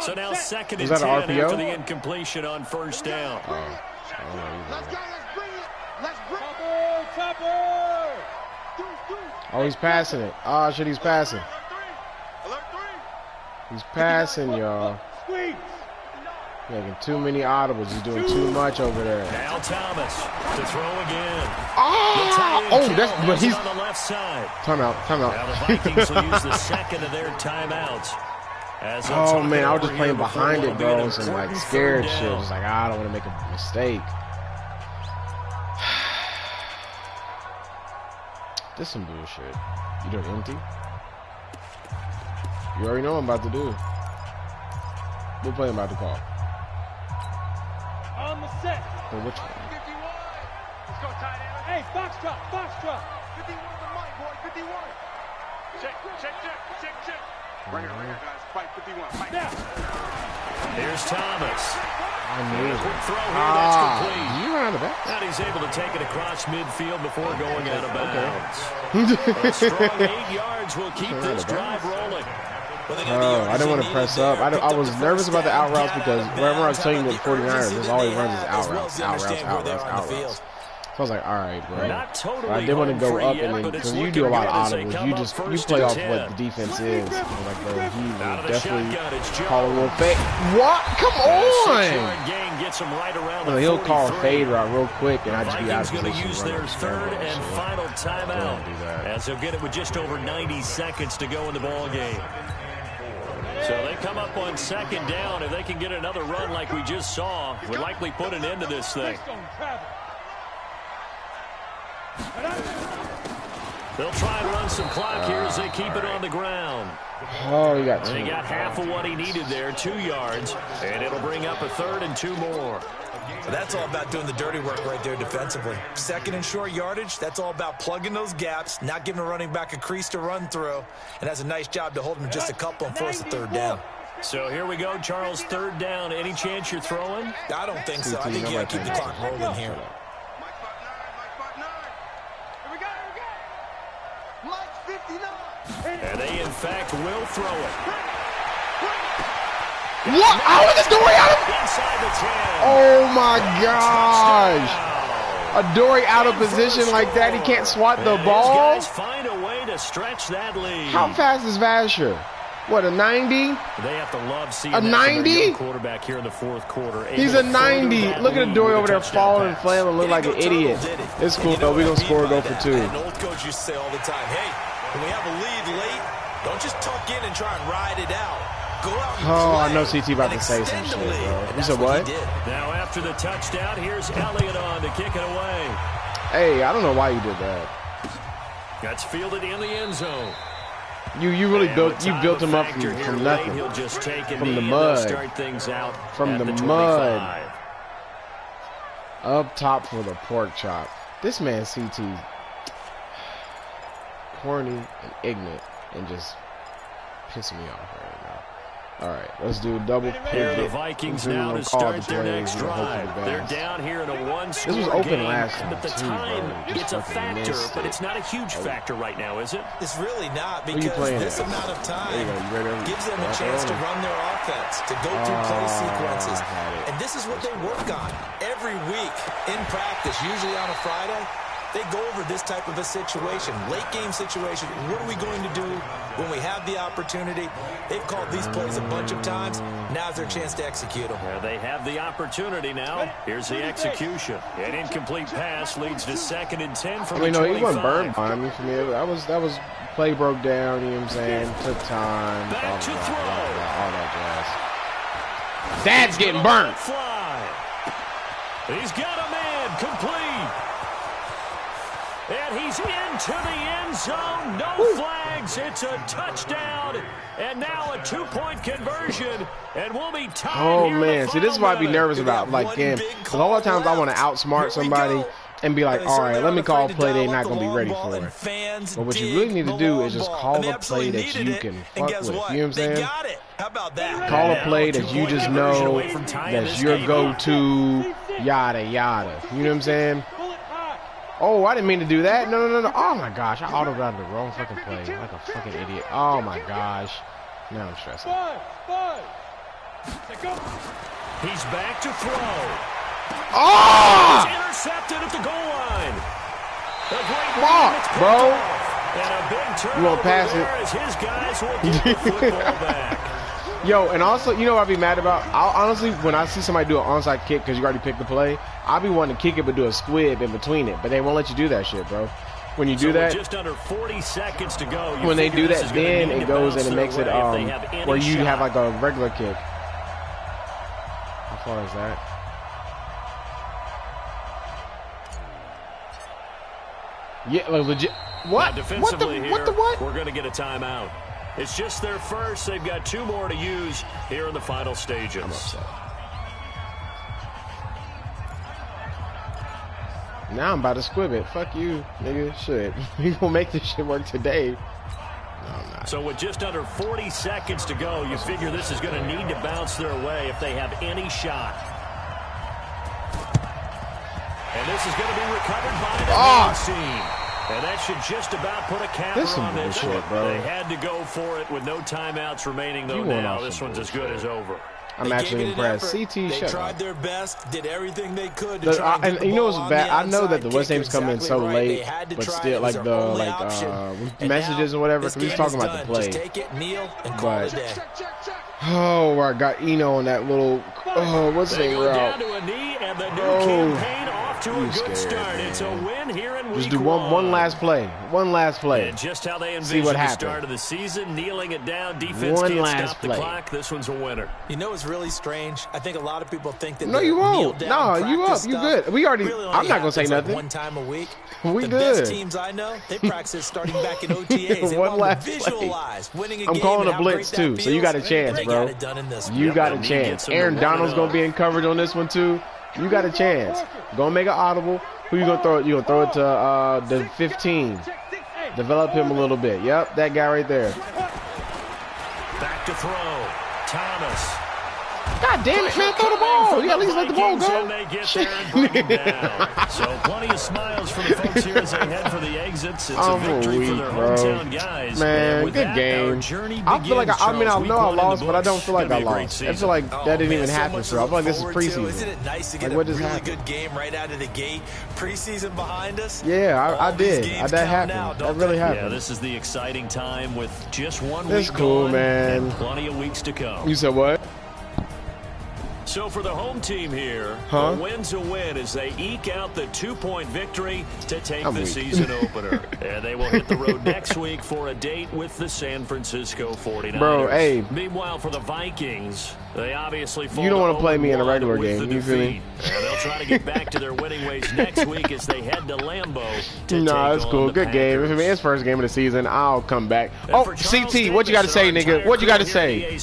So now 2nd and 10 after the incompletion on first down. Let's go. Let's bring it. Let's bring it. Oh, he's passing it. Oh, shit, he's passing. Alert 3. He's passing, y'all. Making too many audibles. He's doing too much over there. Now Thomas to throw again. Oh, that's but he's on the left side. Timeout. Now the Vikings will use the 2nd of their timeouts. Oh man, I was just playing behind it, bro. Some like scared shit. Just like I don't want to make a mistake. This some bullshit. You doing empty? You already know what I'm about to do. What play I'm about to call? On the set. For which one? 51. Let's go tight end. Hey, box drop. 51 the mic, boy. 51. Check. Bring it around, guys. Fight 51. Fight. Now. Here's Thomas. I knew it. Quick throw here, that's complete. You ran out of bounds. And he's able to take it across midfield before going out of bounds. A strong 8 yards will keep this drive rolling. Oh, I didn't want to press up. I was nervous about the out routes because whenever I was telling you the 49ers, there's always runs as out routes. So I was like, all right, bro. Not totally I did want to go up yet, and then because you do a lot of audibles. You play off what the defense is. I was like, bro, he will definitely call a little fade. What? Come on! Gets him right around He'll call a fade route real quick, and I just be out of going to position. use their 3rd and final timeout as they'll get it with just over 90 seconds to go in the ball game. So they come up on 2nd down. If they can get another run like we just saw, would likely put an end to this thing. They'll try and run some clock here as they keep it on the ground. Oh, he got 2. And he got half of what he needed there, 2 yards, and it'll bring up a 3rd and 2 more. So that's all about doing the dirty work right there defensively. 2nd and short yardage, that's all about plugging those gaps, not giving a running back a crease to run through, and has a nice job to hold him just a couple and force a 3rd down. So here we go, Charles, 3rd down. Any chance you're throwing? I don't think so. I think you got to keep the clock rolling here. And they, in fact, will throw it. What? How is Dory out of? Inside the 10. Oh my gosh! A Dory out of position like that, he can't swat the ball. These guys find a way to stretch that lead. How fast is Vasher? What, a 90? They have to love seeing a 90 quarterback here in the 4th quarter. He's a 90. Look at the Dory over there falling and flailing, look like an idiot. It's cool though. We're gonna score a goal for 2. An old coach used to say all the time, hey, when we have a lead late, don't just tuck in and try and ride it out. Go out and I know CT about to say some shit, bro. You said what? Now after the touchdown, here's Elliott on to kick it away. Hey, I don't know why you did that. That's fielded in the end zone. You really built him up from nothing. He'll just take from the mud. Start things out from the mud. Up top for the pork chop. This man CT corny and ignorant and just pissing me off right now. All right, let's do a double pivot. The Vikings now to start their next drive. They're down here in a one-score game. This was open last time, but the time, it's a factor, but it's not a huge factor right now, is it? It's really not, because this amount of time gives them a chance to run their offense, to go through play sequences. And this is what they work on every week in practice, usually on a Friday. They go over this type of a situation, late game situation. What are we going to do when we have the opportunity? They've called these plays a bunch of times. Now's their chance to execute them. Yeah, they have the opportunity now. Here's the execution. An incomplete pass leads to 2nd and 10 from the 25. He wasn't burned by me for me. That was play broke down, you know what I'm saying? Took time. Back to throw. All that jazz. Dad's getting burnt. He's got a man complete. And he's into the end zone. No flags. It's a touchdown. And now a 2-point conversion. And we'll be tied. Oh, man. See, this is what I be nervous about. Like, damn. Because a lot of times I want to outsmart somebody and be like, all right, let me call a play they're not going to be ready for it. But what you really need to do is just call a play that you can fuck with. You know what I'm saying? How about that? Call a play that you just know that's your go-to, yada, yada. You know what I'm saying? Oh, I didn't mean to do that. No. Oh, my gosh. I auto-routed the wrong fucking play. Like a fucking idiot. Oh, my gosh. Now I'm stressing. He's back to throw. Oh! He's intercepted at the goal line. A great block, bro. And a big turnover. You won't pass it. As his guys will get the football back. Yo, and also, you know what I'd be mad about? Honestly, when I see somebody do an onside kick because you already picked the play, I'll be wanting to kick it but do a squib in between it. But they won't let you do that shit, bro. When you do that, just under 40 seconds to go. When they do that, then it goes and it makes it where you have like a regular kick. How far is that? Yeah, like legit. What? What the what? We're going to get a timeout. It's just their first. They've got 2 more to use here in the final stages. I'm upset. Now I'm about to squib it. Fuck you, nigga. Shit. We gonna make this shit work today. No, I'm not. So with just under 40 seconds to go, you figure this is going to need to bounce their way if they have any shot. And this is going to be recovered by the team. And that should just about put a cap on this one. They had to go for it with no timeouts remaining, though. Now this one's as good as over. I'm actually impressed. CT, they shut tried up. their best, did everything they could to try and and you know what's bad? I know that the West Ham's come in so late, but still, like the messages or whatever, because he's talking about the play. Just take it, kneel, and call it a day. Oh, I got Eno on that little. Oh, what's the route? Down to a knee, and the new campaign off to a good start. It's a win here in week 1. Just do one last play. One last play. And just how they envisioned the start of the season, kneeling it down. Defense can't stop the clock. This one's a winner. You know what's really strange? I think a lot of people think that no, you won't. No, you up. You good. We already. I'm not gonna say nothing. One time a week. We the good. Best teams I know, they practice starting back in OTAs. They one last visualize winning a I'm game. calling a blitz too, so you got a chance, bro. You got a chance. Aaron Donald's gonna be in coverage on this one too. You got a chance. Gonna make an audible. Who you gonna throw it? You gonna throw it to the 15. Develop him a little bit. Yep, that guy right there. Back to throw. Thomas. God damn it, man, throw the ball. You at least let the ball go. And they get there and bring it down. So plenty of smiles for the folks here as they head for the exits. It's a victory for their hometown guys. Man, good game. I feel like, I know I lost, but I don't feel like I lost. I feel like that didn't even happen for me. I feel like this is preseason. Isn't it nice to get a really good game right out of the gate? Preseason behind us? Yeah, I did. That happened. That really happened. Yeah, this is the exciting time with just 1 week That's cool, man. And plenty of weeks to come. You said what? So for the home team here, a win's a win as they eke out the 2-point victory to take the season opener. And they will hit the road next week for a date with the San Francisco 49ers. Bro, hey. Meanwhile, for the Vikings, they obviously fall. You don't want to play me in a regular game. You feel me? And they'll try to get back to their winning ways next week as they head to Lambeau to Nah, it's cool. Good game. If it's first game of the season, I'll come back. Oh, CT, what you got to say, nigga? What you got to say?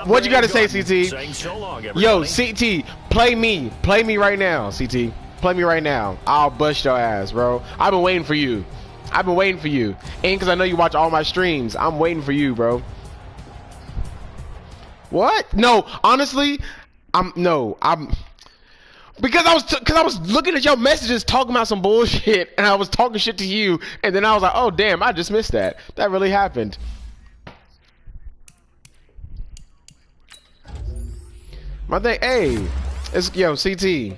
What you got to say, CT? Yo, CT, play me. Play me right now, CT. Play me right now. I'll bust your ass, bro. I've been waiting for you. I've been waiting for you. And because I know you watch all my streams, I'm waiting for you, bro. What? No, honestly, because I was looking at your messages talking about some bullshit, and I was talking shit to you, and then I was like, oh damn, I just missed that. That really happened. My thing, hey, it's yo CT.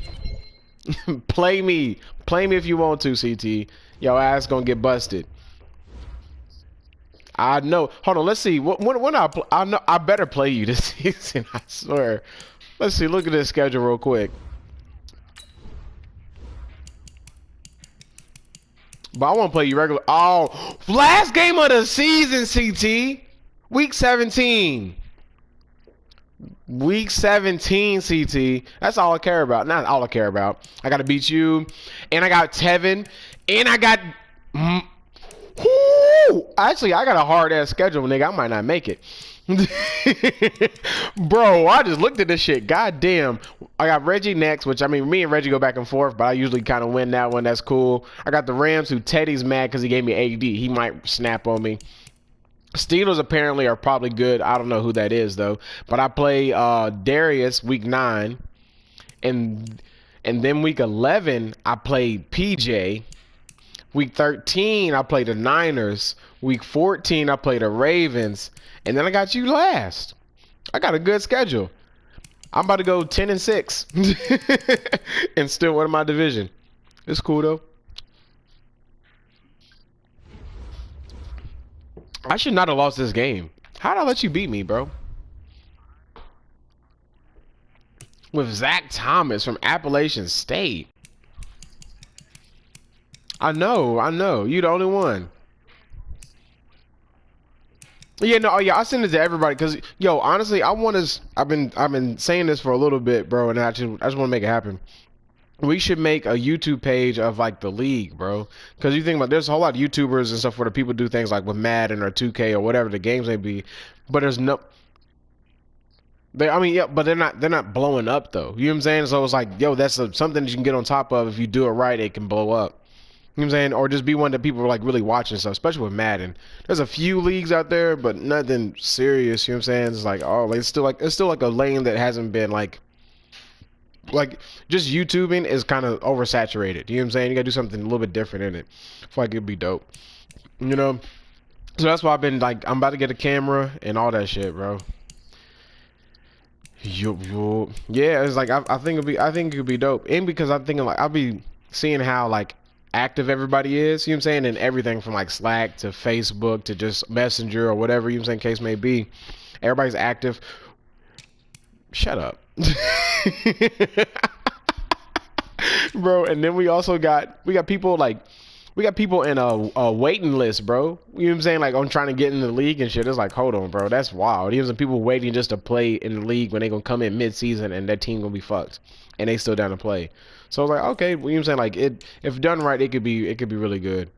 Play me if you want to, CT. Your ass gonna get busted. I know. Hold on, let's see. When I know I better play you this season. I swear. Let's see. Look at this schedule real quick. But I want to play you regular. Oh, last game of the season, CT. Week 17. Week 17, CT. That's all I care about. Not all I care about. I got to beat you. And I got Tevin. And I got... Actually, I got a hard-ass schedule, nigga. I might not make it. Bro, I just looked at this shit. God damn. I got Reggie next, which, I mean, me and Reggie go back and forth, but I usually kind of win that one. That's cool. I got the Rams, who Teddy's mad because he gave me AD. He might snap on me. Steelers apparently are probably good. I don't know who that is, though. But I play Darius week 9. And then week 11, I play PJ. Week 13, I play the Niners. Week 14, I play the Ravens. And then I got you last. I got a good schedule. I'm about to go 10-6. And still win my division. It's cool, though. I should not have lost this game. How'd I let you beat me, bro? With Zach Thomas from Appalachian State. I know. You the only one. Yeah, no, oh yeah, I send it to everybody because, yo, honestly, I've been saying this for a little bit, bro, and I just want to make it happen. We should make a YouTube page of like the league, bro. Because you think about, there's a whole lot of YouTubers and stuff where the people do things like with Madden or 2K or whatever the games may be, but there's no. I mean, yeah, but they're not blowing up though. You know what I'm saying? So it's like, yo, that's something that you can get on top of. If you do it right, it can blow up. You know what I'm saying? Or just be one that people are like really watching stuff, especially with Madden. There's a few leagues out there, but nothing serious. You know what I'm saying? It's like, oh, it's still like a lane that hasn't been like just YouTubing is kind of oversaturated. You know what I'm saying? You gotta do something a little bit different in it. I feel like it'd be dope. You know? So that's why I've been like, I'm about to get a camera and all that shit, bro. Yo. Yeah, it's like I think it could be dope. And because I'm thinking like I'll be seeing how like active everybody is, you know what I'm saying, and everything from like Slack to Facebook to just Messenger or whatever, you know what I'm saying, case may be. Everybody's active. Shut up. Bro, and then we also got people in a waiting list, bro. You know what I'm saying? Like, I'm trying to get in the league and shit. It's like, hold on, bro. That's wild. There's some people waiting just to play in the league when they gonna come in mid-season and their team gonna be fucked. And they still down to play. So I was like, okay, well, you know what I'm saying? Like, if done right, it could be really good.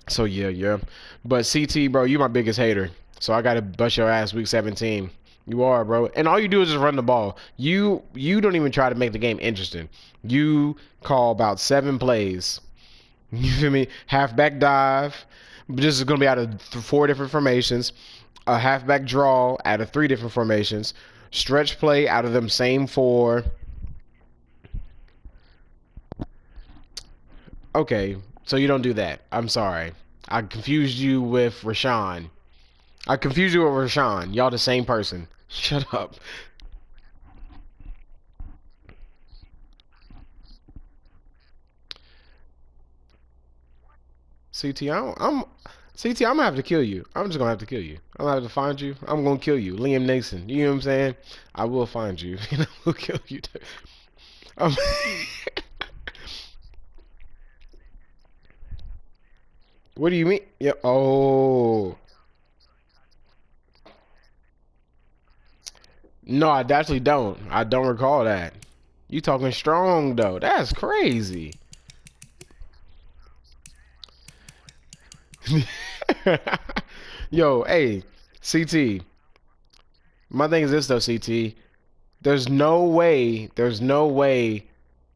So yeah. But CT, bro, you my biggest hater. So I gotta bust your ass week 17. You are, bro. And all you do is just run the ball. You don't even try to make the game interesting. You call about 7 plays. You feel me? Halfback dive. This is going to be out of 4 different formations. A halfback draw out of 3 different formations. Stretch play out of them same 4. Okay, so you don't do that. I'm sorry. I confused you with Rashawn. Y'all the same person. Shut up. CT, I'm gonna have to kill you. I'm just gonna have to kill you. I'm gonna have to find you. I'm gonna kill you. Liam Neeson. You know what I'm saying? I will find you. And I will kill you too. What do you mean? Yeah. Oh. No, I actually don't. I don't recall that. You talking strong though. That's crazy. Yo, hey, CT. My thing is this though, CT. There's no way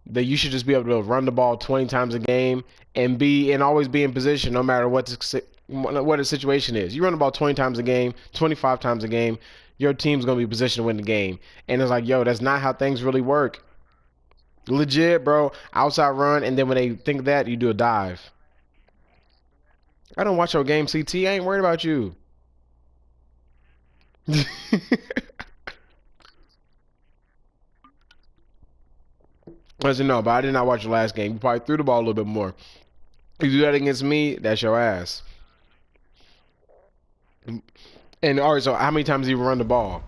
that you should just be able to run the ball 20 times a game and always be in position no matter what the situation is. You run the ball 20 times a game, 25 times a game, your team's going to be positioned to win the game. And it's like, yo, that's not how things really work. Legit, bro. Outside run, and then when they think that, you do a dive. I don't watch your game, CT. I ain't worried about you. I said, no, but I did not watch the last game. You probably threw the ball a little bit more. If you do that against me, that's your ass. And, all right, so how many times do you run the ball?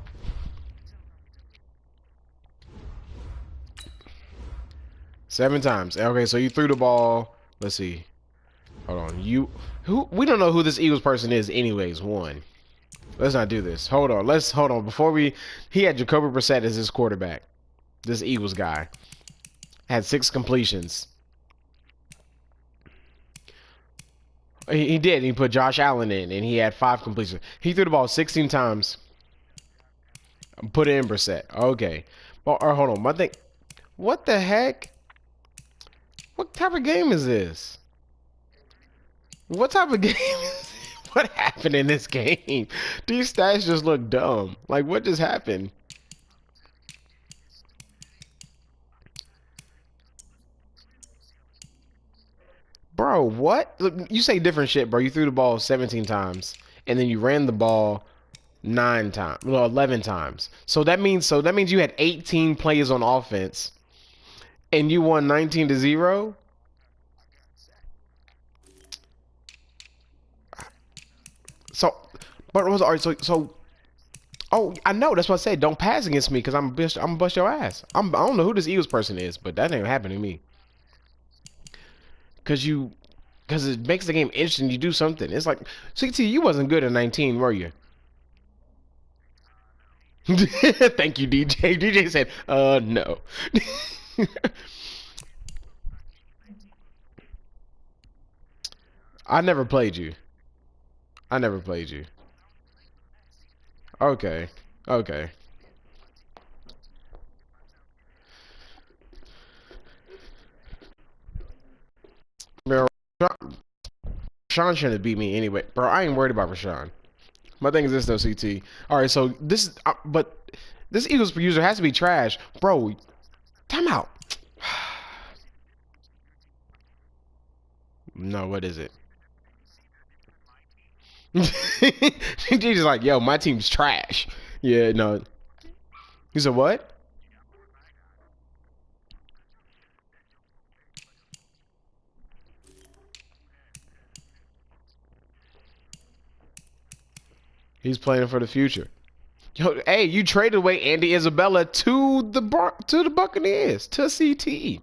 Seven times. Okay, so you threw the ball. Let's see. Hold on. We don't know who this Eagles person is anyways, one. Let's not do this. Hold on. He had Jacoby Brissett as his quarterback. This Eagles guy. Had 6 completions. He did. He put Josh Allen in, and he had 5 completions. He threw the ball 16 times. Put it in Brissett. Okay. Well, hold on. What the heck? What type of game is this? What type of game is this? What happened in this game? These stats just look dumb. Like, what just happened? Bro, what? Look, you say different shit, bro. You threw the ball 17 times, and then you ran the ball 9 times, well, 11 times. So that means you had 18 plays on offense, and you won 19-0. So, but all right. So, oh, I know. That's what I said. Don't pass against me, because I'm gonna bust your ass. I don't know who this Eagles person is, but that ain't happening to me. Because it makes the game interesting. You do something. It's like, CT, you wasn't good at 19, were you? Thank you, DJ. DJ said, no. I never played you. Okay. Okay. Bro, Rashawn shouldn't beat me anyway. Bro, I ain't worried about Rashawn. My thing is this, though, CT. All right, so but this Eagles user has to be trash. Bro, time out. No, what is it? She's just like, yo, my team's trash. Yeah, no. You said what? He's playing for the future. Yo, hey, you traded away Andy Isabella to the Buccaneers, to CT.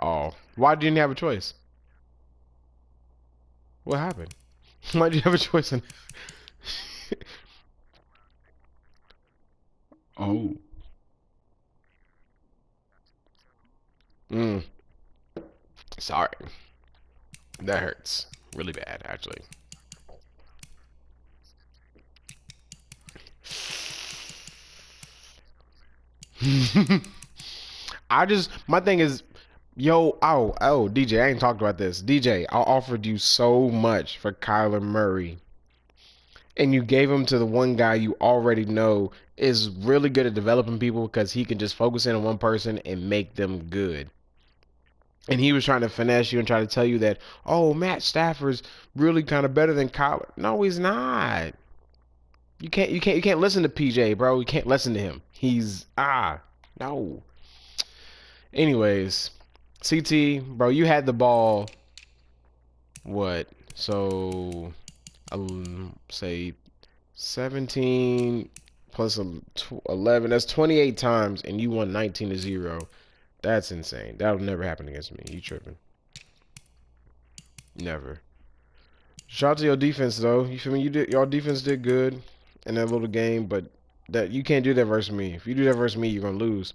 Oh, why didn't you have a choice? What happened? Why did you have a choice? Oh. Sorry. That hurts really bad, actually. My thing is, yo, DJ, I ain't talked about this. DJ, I offered you so much for Kyler Murray, and you gave him to the one guy you already know is really good at developing people because he can just focus in on one person and make them good. And he was trying to finesse you and try to tell you that, oh, Matt Stafford's really kind of better than Kyler. No, he's not. You can't listen to PJ, bro. You can't listen to him. No. Anyways, CT, bro, you had the ball. What? So, say 17 plus 11. That's 28 times, and you won 19-0. That's insane. That'll never happen against me. You tripping? Never. Shout out to your defense, though. You feel me? Your defense did good in that little game, but that you can't do that versus me. If you do that versus me, you're gonna lose.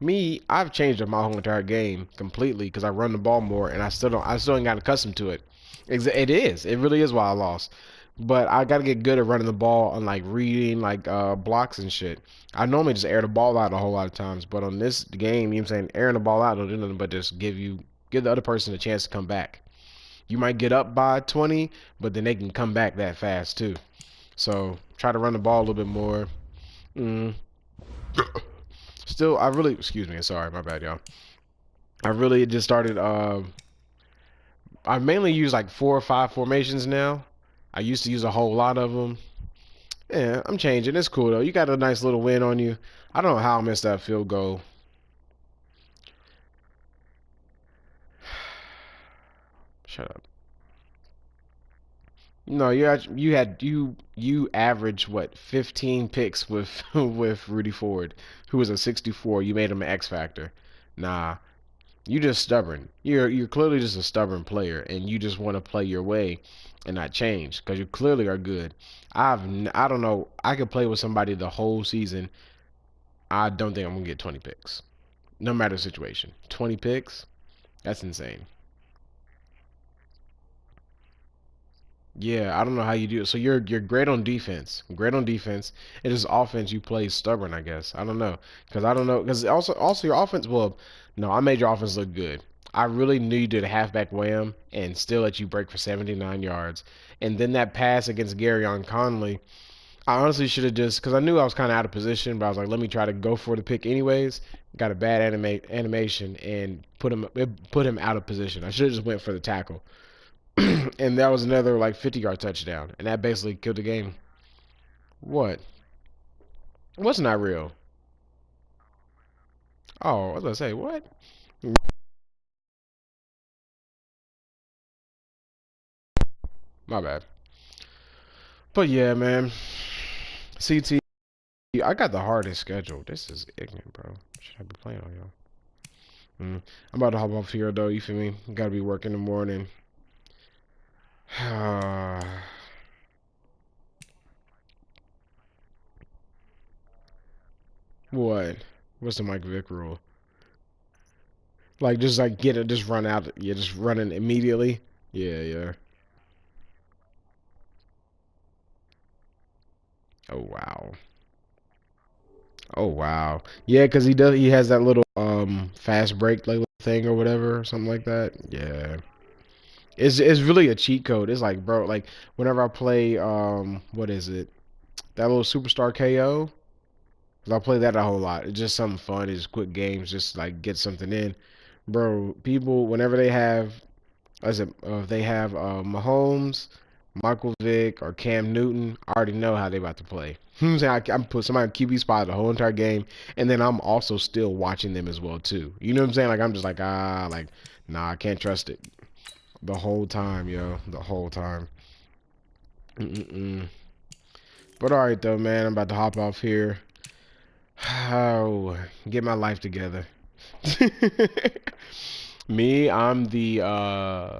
Me, I've changed up my whole entire game completely because I run the ball more, and I still ain't got accustomed to it. It really is why I lost. But I gotta get good at running the ball and like reading like blocks and shit. I normally just air the ball out a whole lot of times, but on this game, you know what I'm saying, airing the ball out don't do nothing but just give the other person a chance to come back. You might get up by 20, but then they can come back that fast too. So try to run the ball a little bit more. Still, I really, excuse me, sorry, my bad, y'all. I really just started. I mainly use like 4 or 5 formations now. I used to use a whole lot of them. Yeah, I'm changing. It's cool though. You got a nice little win on you. I don't know how I missed that field goal. Shut up. No, you averaged what 15 picks with with Rudy Ford, who was a 64. You made him an X factor. Nah, you just stubborn. You're clearly just a stubborn player, and you just want to play your way and not change because you clearly are good. I don't know. I could play with somebody the whole season. I don't think I'm gonna get 20 picks, no matter the situation. 20 picks? That's insane. Yeah, I don't know how you do it. So you're great on defense. Great on defense. It is offense you play stubborn, I guess. I don't know. Because I don't know. Because also your offense, well, no, I made your offense look good. I really knew you did a halfback wham and still let you break for 79 yards. And then that pass against Gary on Conley, I honestly should have just, because I knew I was kind of out of position, but I was like, let me try to go for the pick anyways. Got a bad animation and put him out of position. I should have just went for the tackle. And that was another like 50-yard touchdown, and that basically killed the game. What? What's not real? Oh, I was gonna say what? My bad. But yeah, man. CT, I got the hardest schedule. This is ignorant, bro. Should I be playing on y'all? I'm about to hop off here though. You feel me? Gotta be working in the morning. What? What's the Mike Vick rule? Like just like get it, just run out. Yeah, just running immediately. Yeah, yeah. Oh wow. Oh wow. Yeah, because he has that little fast break like thing or whatever, or something like that. Yeah. It's really a cheat code. It's like, bro, like whenever I play what is it? That little Superstar KO. 'Cause I play that a whole lot. It's just something fun. It's quick games, just like get something in. Bro, people whenever they have as if they have Mahomes, Michael Vick, or Cam Newton, I already know how they about to play. I'm saying I'm put somebody in QB spot the whole entire game, and then I'm also still watching them as well too. You know what I'm saying? Like I'm just like like nah, I can't trust it the whole time, yo, the whole time. Mm-mm-mm. But all right though, man, I'm about to hop off here. Oh, get my life together. Me, I'm the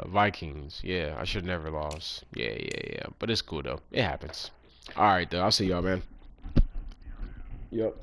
Vikings. Yeah, I should never lost. Yeah, yeah, yeah. But it's cool though. It happens. All right though. I'll see y'all, man. Yep.